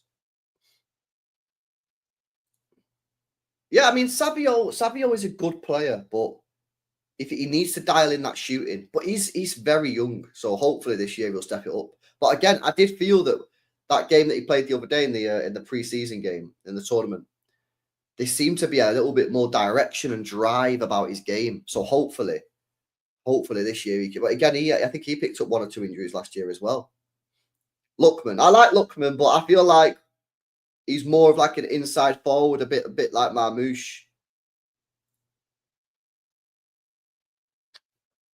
Yeah, I mean, Savio is a good player, but if he needs to dial in that shooting, but he's very young, so hopefully this year he'll step it up. But again, I did feel that game that he played the other day in the preseason game in the tournament, there seemed to be a little bit more direction and drive about his game. So hopefully this year he can. But again, I think he picked up 1 or 2 injuries last year as well. Lookman, I like Lookman, but I feel like he's more of like an inside forward, a bit like Marmoush.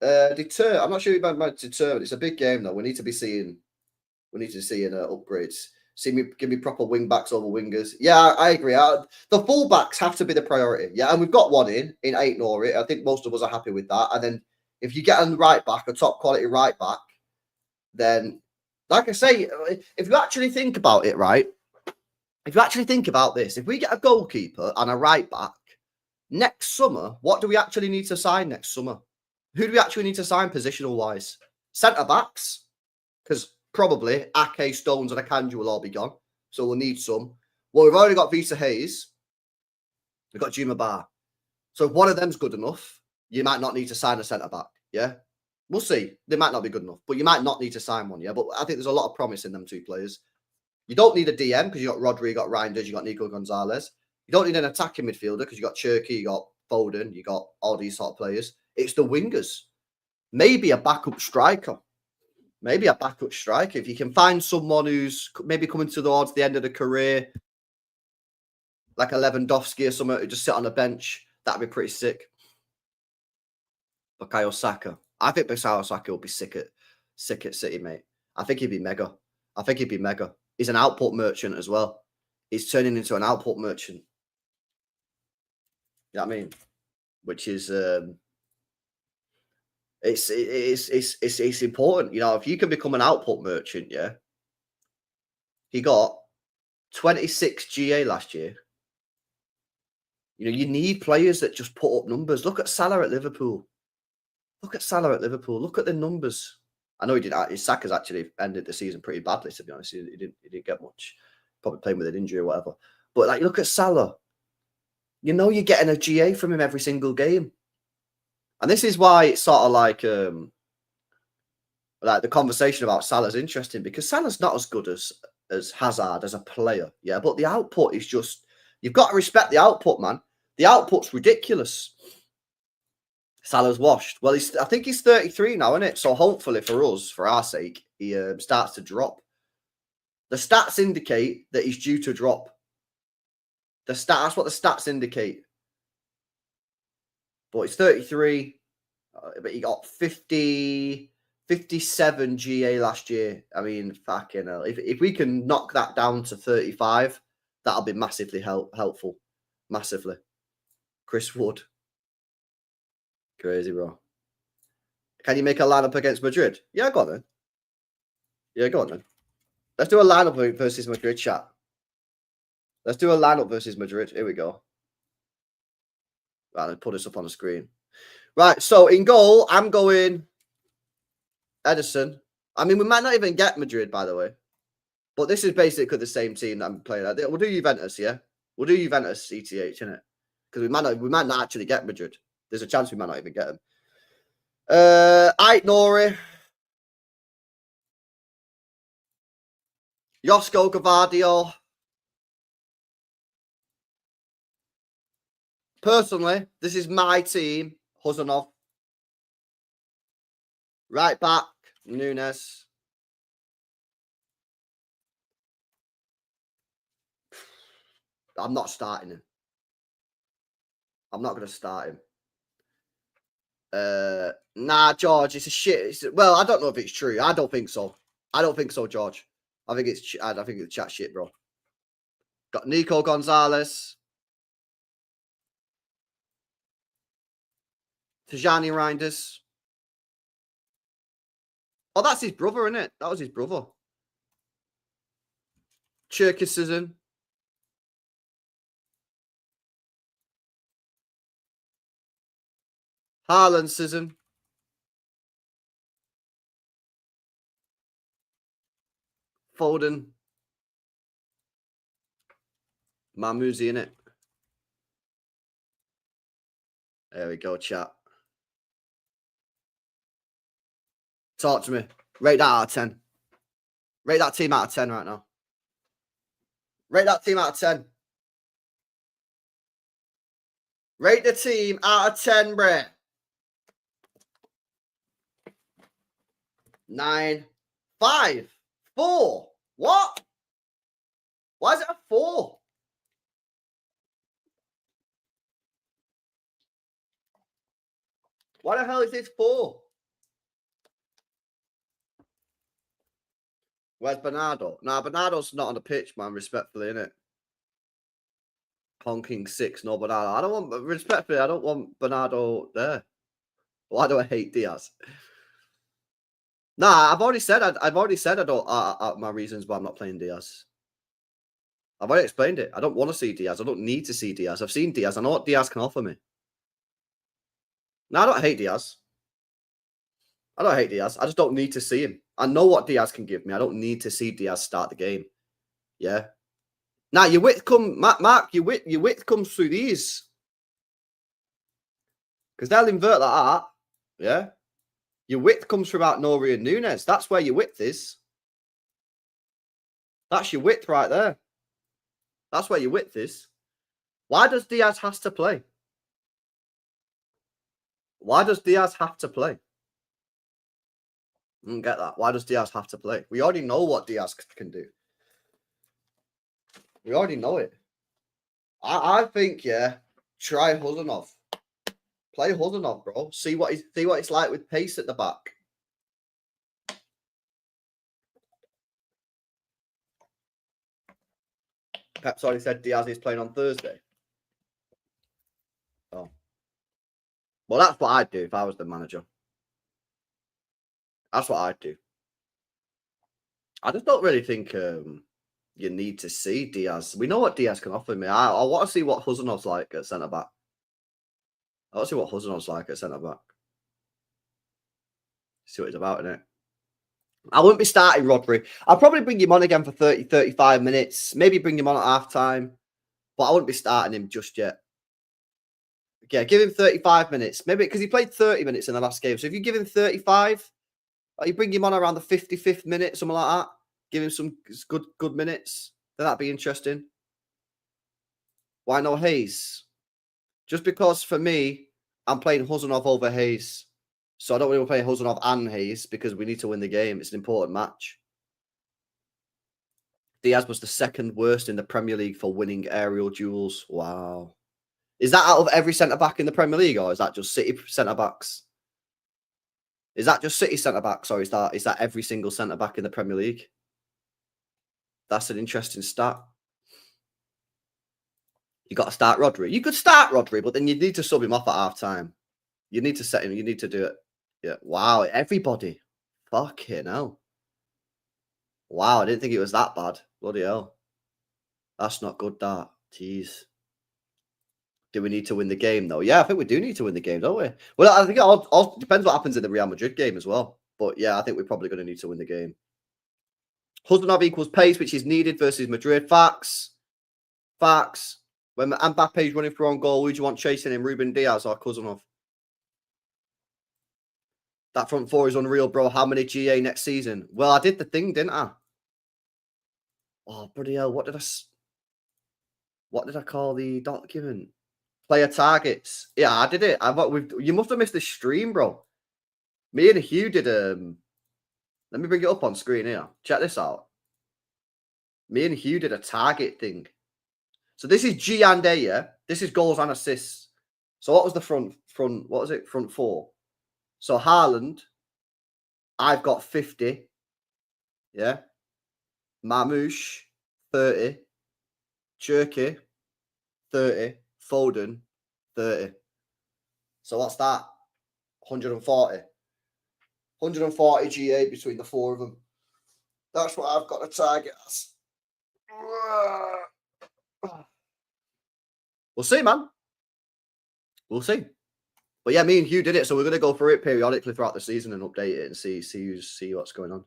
Deter. I'm not sure about Deter, but it's a big game though. We need to be seeing upgrades. Give me proper wing backs over wingers. Yeah, I agree. The full backs have to be the priority. Yeah, and we've got one in Ain't Nori. I think most of us are happy with that. And then if you get a right back, a top quality right back, then like I say, if you actually think about it, right? If you actually think about this, if we get a goalkeeper and a right back next summer, what do we actually need to sign next summer? Who do we actually need to sign positional wise? Centre backs, because probably Ake, Stones, and Akanji will all be gone, so we'll need some. Well, we've already got Visa Hayes. We've got Juma Bar. So if one of them's good enough, you might not need to sign a centre-back, yeah? We'll see. They might not be good enough, but you might not need to sign one, yeah? But I think there's a lot of promise in them two players. You don't need a DM because you got Rodrygo, you got Reinders, you got Nico Gonzalez. You don't need an attacking midfielder because you got Cherky, you got Foden, you got all these sort of players. It's the wingers. Maybe a backup striker. Maybe a backup striker. If you can find someone who's maybe coming towards the end of the career, like a Lewandowski or someone who just sit on the bench, that'd be pretty sick. Bukayo Saka. I think Bukayo Saka will be sick at City, mate. I think he'd be mega. He's an output merchant as well. He's turning into an output merchant. You know what I mean? Which is it's important. You know, if you can become an output merchant, yeah. He got 26 GA last year. You know, you need players that just put up numbers. Look at Salah at Liverpool. Look at the numbers. I know he did. His Saka's actually ended the season pretty badly, to be honest. He didn't get much. Probably playing with an injury or whatever. But like, look at Salah. You know, you're getting a GA from him every single game, and this is why it's sort of like the conversation about Salah's interesting, because Salah's not as good as Hazard as a player, yeah. But the output is just, you've got to respect the output, man. The output's ridiculous. Salah's washed. Well, I think he's 33 now, isn't it? So hopefully for us, for our sake, he starts to drop. The stats indicate that he's due to drop. That's what the stats indicate. But he's 33, but he got 57 GA last year. I mean, fucking hell. If we can knock that down to 35, that'll be massively helpful. Massively. Chris Wood. Crazy, bro. Can you make a lineup against Madrid? Yeah, go on then. Let's do a lineup versus Madrid, chat. Let's do a lineup versus Madrid. Here we go. Right, let's put this up on the screen. Right, so in goal, I'm going Ederson. I mean, we might not even get Madrid, by the way. But this is basically the same team that I'm playing. We'll do Juventus, yeah? We'll do Juventus ETH, innit? Because we might not actually get Madrid. There's a chance we might not even get him. Ait Nori. Josko Gvardiol. Personally, this is my team. Huzanov. Right back, Nunes. I'm not starting him. I'm not going to start him. Nah, George, it's a shit. Well, I don't know if it's true. I don't think so. George. I think it's chat shit, bro. Got Nico Gonzalez. Tijani Reinders. Oh, that's his brother, isn't it? That was his brother. Cherkisizin. Haaland-ism. Foden. Marmuzi, innit? There we go, chat. Talk to me. Rate that out of 10. Rate that team out of 10 right now. Rate that team out of 10. Rate the team out of 10, Brett. 9, 5, 4. What? Why is it a 4? Why the hell is this 4? Where's Bernardo? Nah, Bernardo's not on the pitch, man. Respectfully, innit? Honking 6, no Bernardo. Respectfully, I don't want Bernardo there. Why do I hate Diaz? Nah, I've already said I don't. My reasons why I'm not playing Diaz. I've already explained it. I don't want to see Diaz. I don't need to see Diaz. I've seen Diaz. I know what Diaz can offer me. No, I don't hate Diaz. I just don't need to see him. I know what Diaz can give me. I don't need to see Diaz start the game. Yeah. Now your width Mark, your width comes through these. Because they'll invert like that. Yeah. Your width comes from out Nori and Nunes. That's where your width is. That's your width right there. That's where your width is. Why does Diaz has to play? Why does Diaz have to play? I don't get that. Why does Diaz have to play? We already know what Diaz can do. We already know it. I think, yeah, try Huzanov. Play Huzanov, bro. See what it's like with pace at the back. Pep's already said Diaz is playing on Thursday. Oh. Well, that's what I'd do if I was the manager. That's what I'd do. I just don't really think you need to see Diaz. We know what Diaz can offer me. I want to see what Huzanov's like at centre-back. I want to see what Huzanov's like at centre-back. See what he's about, innit? I wouldn't be starting Rodri. I'll probably bring him on again for 30, 35 minutes. Maybe bring him on at half-time. But I wouldn't be starting him just yet. Yeah, give him 35 minutes. Maybe because he played 30 minutes in the last game. So if you give him 35, you bring him on around the 55th minute, something like that. Give him some good minutes. Then that'd be interesting. Why no Hayes? Just because for me, I'm playing Huzanov over Hayes. So I don't want to play Huzanov and Hayes because we need to win the game. It's an important match. Diaz was the second worst in the Premier League for winning aerial duels. Wow. Is that out of every centre-back in the Premier League, or is that just City centre-backs? Is that just City centre-backs, or is that every single centre-back in the Premier League? That's an interesting stat. You got to start Rodri. You could start Rodri, but then you need to sub him off at half-time. You need to set him. You need to do it. Yeah. Wow. Everybody. Fucking hell. Wow. I didn't think it was that bad. Bloody hell. That's not good, that. Jeez. Do we need to win the game, though? Yeah, I think we do need to win the game, don't we? Well, I think it all depends what happens in the Real Madrid game as well. But yeah, I think we're probably going to need to win the game. Huzanov equals pace, which is needed versus Madrid. Facts. Facts. When Mbappe's running for on goal, who do you want chasing him? Ruben Diaz or Huzanov? That front four is unreal, bro. How many GA next season? Well, I did the thing, didn't I? Oh, bloody hell. What did I call the document? Player targets. Yeah, I did it. You must have missed the stream, bro. Me and Hugh did let me bring it up on screen here. Check this out. Me and Hugh did a target thing. So this is G and A, yeah? This is goals and assists. So what was the front, what was it? Front four. So Haaland, I've got 50. Yeah. Mamouche, 30. Cherky, 30. Foden, 30. So what's that? 140. 140 GA between the four of them. That's what I've got to target as. We'll see, man. We'll see. But yeah, me and Hugh did it, so we're going to go through it periodically throughout the season and update it and see what's going on.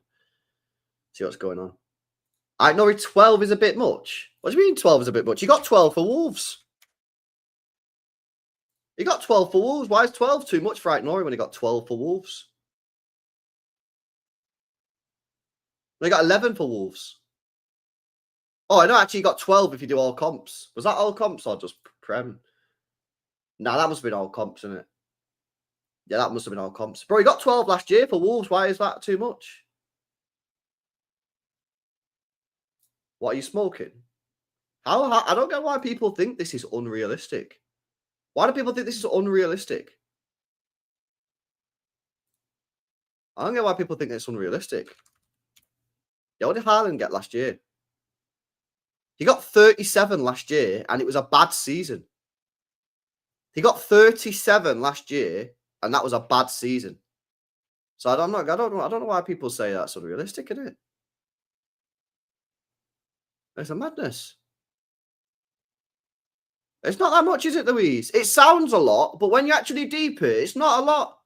See what's going on. I know 12 is a bit much. What do you mean 12 is a bit much? You got 12 for Wolves. You got 12 for Wolves. Why is 12 too much for Nori when he got 12 for Wolves? They got 11 for Wolves. Oh, I know. Actually, you got 12 if you do all comps. Was that all comps or just Prem? Nah, that must have been all comps, isn't it? Yeah, that must have been all comps. Bro, you got 12 last year for Wolves. Why is that too much? What are you smoking? How? I don't get why people think this is unrealistic. Why do people think this is unrealistic? I don't get why people think it's unrealistic. Yeah, what did Haaland get last year? He got 37 last year, and it was a bad season. He got 37 last year, and that was a bad season. So I don't know why people say that's unrealistic, isn't it? It's a madness. It's not that much, is it, Louise? It sounds a lot, but when you actually deep it, it's not a lot.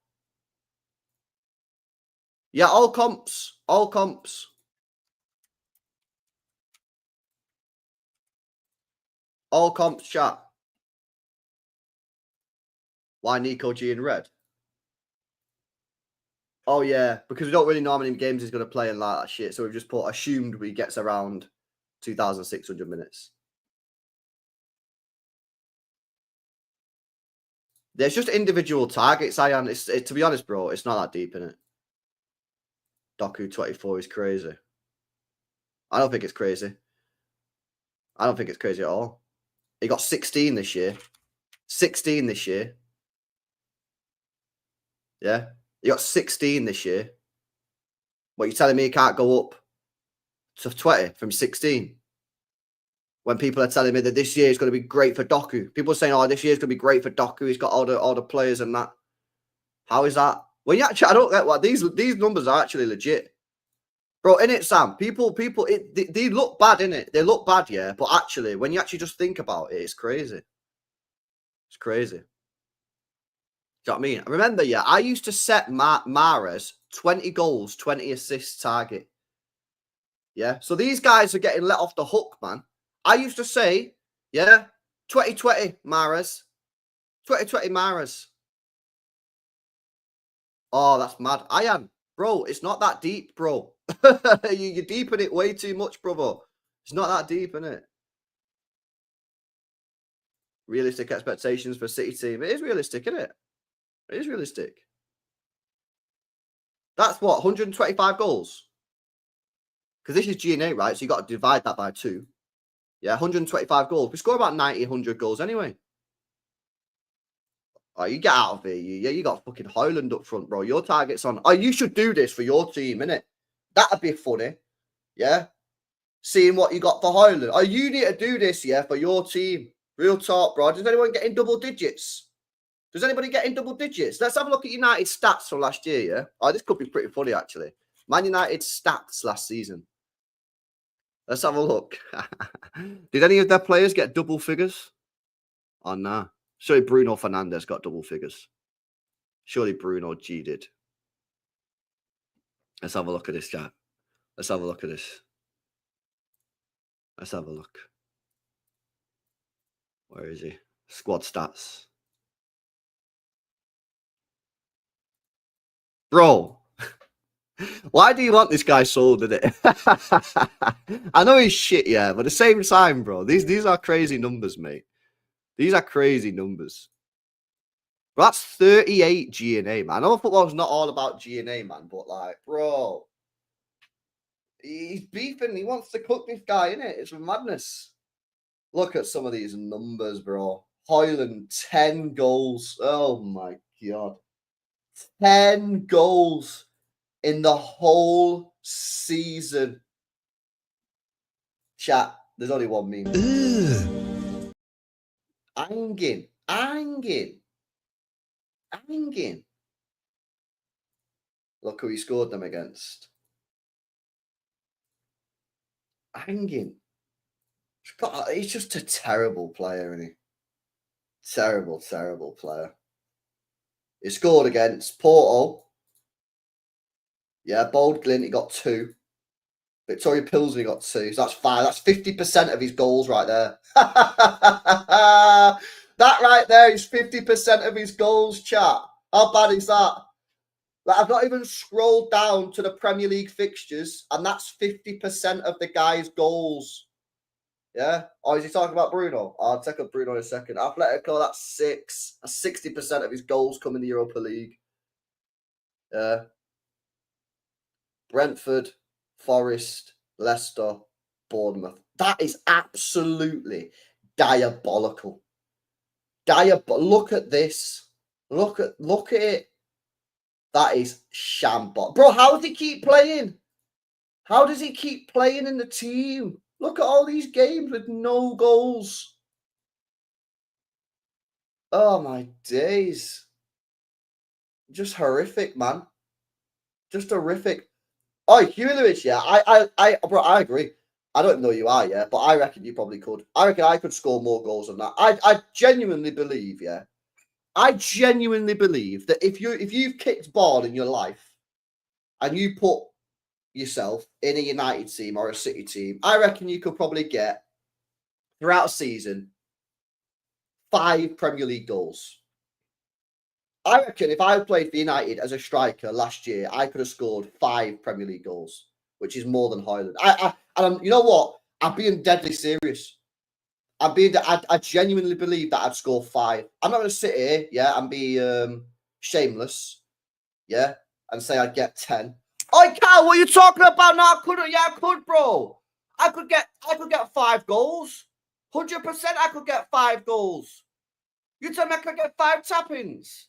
Yeah, all comps. All comps. All comps chat. Why Nico G in red? Oh, yeah, because we don't really know how many games he's going to play and like that shit. So we've just assumed he gets around 2,600 minutes. There's just individual targets, Ian. To be honest, bro, it's not that deep, innit? Doku 24 is crazy. I don't think it's crazy. I don't think it's crazy at all. He got 16 this year. 16 this year. Yeah. He got 16 this year. What, you telling me he can't go up to 20 from 16? When people are telling me that this year is going to be great for Doku. People are saying, oh, this year is going to be great for Doku. He's got all the players and that. How is that? Well, you actually, I don't get what these numbers are actually legit. Bro, innit, Sam? People, they look bad, innit? They look bad, yeah. But actually, when you actually just think about it, it's crazy. It's crazy. Do you know what I mean? Remember, yeah, I used to set Mahrez 20 goals, 20 assists target. Yeah. So these guys are getting let off the hook, man. I used to say, yeah, 2020 Mahrez. 2020 Mahrez. Oh, that's mad. I am. Bro, it's not that deep, bro. You're deep in it way too much, brother. It's not that deep, innit? Realistic expectations for City team. It is realistic, isn't it? It is realistic. That's what, 125 goals? Because this is G&A, right? So you got to divide that by 2. Yeah, 125 goals. We score about 90, 100 goals anyway. Oh, you get out of here. You got fucking Haaland up front, bro. Your target's on. Oh, you should do this for your team, innit? That'd be funny. Yeah? Seeing what you got for Haaland. Oh, you need to do this, yeah, for your team. Real talk, bro. Does anyone get in double digits? Does anybody get in double digits? Let's have a look at United's stats from last year, yeah? Oh, this could be pretty funny, actually. Man United's stats last season. Let's have a look. Did any of their players get double figures? Oh, no. Surely Bruno Fernandes got double figures. Surely Bruno G did. Let's have a look at this, chat. Let's have a look at this. Let's have a look. Where is he? Squad stats. Bro, why do you want this guy sold in it? I know he's shit, yeah, but at the same time, bro, these are crazy numbers, mate. These are crazy numbers. But that's 38 G&A, man. I know football's not all about G&A, man, but like, bro, he's beefing. He wants to cook this guy, innit? It's madness. Look at some of these numbers, bro. Haaland, 10 goals. Oh, my God. 10 goals in the whole season. Chat, there's only one meme. Angin. Look who he scored them against. Angin. He's just a terrible player, isn't he? Terrible, terrible player. He scored against Porto. Yeah, Bold Glint, he got 2. Victoria Pilsen, he got 2. So that's 5. That's 50% of his goals right there. That right there is 50% of his goals, chat. How bad is that? Like, I've not even scrolled down to the Premier League fixtures, and that's 50% of the guy's goals. Yeah? Oh, is he talking about Bruno? I'll take up Bruno in a second. Atletico, that's 6. That's 60% of his goals come in the Europa League. Yeah. Brentford, Forest, Leicester, Bournemouth. That is absolutely diabolical. Look at this. Look at it. That is shambolic. Bro, how does he keep playing? How does he keep playing in the team? Look at all these games with no goals. Oh, my days. Just horrific, man. Just horrific. Oh, Huey Lewis, yeah. Bro, I agree. I don't know who you are, yeah, but I reckon you probably could. I reckon I could score more goals than that. I genuinely believe, yeah. I genuinely believe that if you've kicked ball in your life and you put yourself in a United team or a City team, I reckon you could probably get throughout a season 5 Premier League goals. I reckon if I played for United as a striker last year, I could have scored 5 Premier League goals, which is more than Højlund. You know what? I'm being deadly serious. I genuinely believe that I'd score 5. I'm not going to sit here, yeah, and be shameless, yeah, and say I'd get 10. Oi, Karl, what are you talking about? No, I couldn't. Yeah, I could, bro. I could get 5 goals. 100% I could get 5 goals. You tell me I could get 5 tap-ins.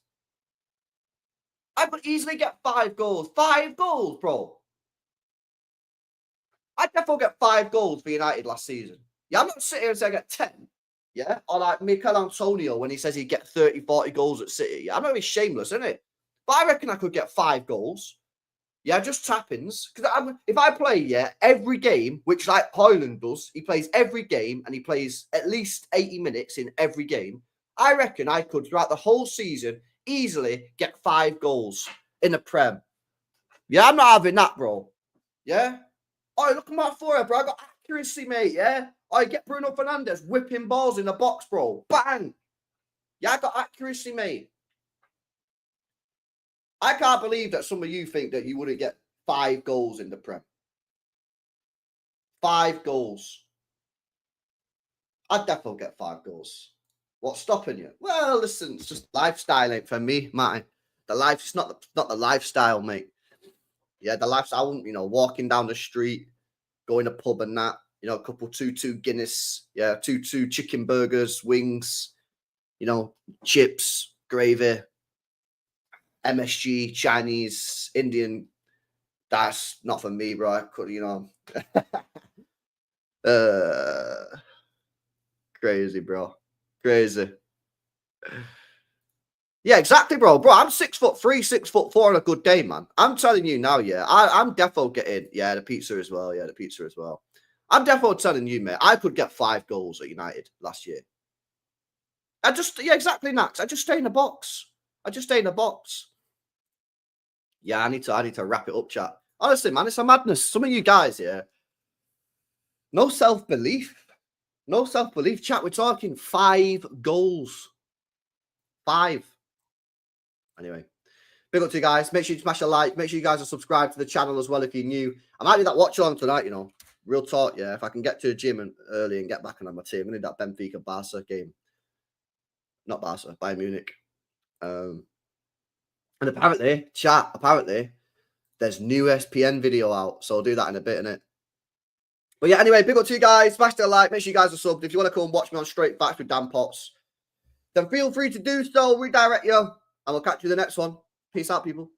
I could easily get 5 goals. 5 goals, bro. I'd definitely get 5 goals for United last season. Yeah, I'm not sitting here and saying I get 10. Yeah, or like Mikel Antonio when he says he'd get 30, 40 goals at City. Yeah, I'm not really shameless, innit? But I reckon I could get 5 goals. Yeah, just tap-ins. Because if I play, yeah, every game, which like Højlund does, he plays every game and he plays at least 80 minutes in every game. I reckon I could, throughout the whole season, easily get 5 goals in the Prem. Yeah, I'm not having that, bro. Yeah? Oh, look at my forehead, bro. I got accuracy, mate, yeah? Oh, get Bruno Fernandes whipping balls in the box, bro. Bang! Yeah, I got accuracy, mate. I can't believe that some of you think that you wouldn't get 5 goals in the Prem. 5 goals. I'd definitely get 5 goals. What's stopping you? Well, listen, it's just lifestyle ain't for me, Martin. It's not the lifestyle, mate. Yeah, the lifestyle, walking down the street, going to pub and that, a couple 2-2 Guinness, yeah, 2-2 chicken burgers, wings, chips, gravy, MSG, Chinese, Indian. That's not for me, bro. I could, crazy, bro. Crazy. Yeah, exactly, bro. Bro, I'm 6'3", 6'4" on a good day, man. I'm telling you now, yeah. I'm definitely getting, the pizza as well. Yeah, the pizza as well. I'm definitely telling you, mate. I could get 5 goals at United last year. Exactly, Nax. I just stay in the box. Yeah, I need to wrap it up, chat. Honestly, man, it's a madness. Some of you guys, yeah, no self-belief. No self-belief. Chat, we're talking 5 goals. 5. Anyway, big up to you guys. Make sure you smash a like. Make sure you guys are subscribed to the channel as well if you're new. I might do that watch on tonight, Real talk, yeah. If I can get to the gym early and get back on my team, I'm going to do that Benfica-Barca game. Not Barca, Bayern Munich. And apparently, chat, there's new SPN video out. So I'll do that in a bit, innit? But yeah, anyway, big up to you guys. Smash the like. Make sure you guys are subbed. If you want to come and watch me on Straight Facts with Dan Potts, then feel free to do so. Redirect you. And we'll catch you in the next one. Peace out, people.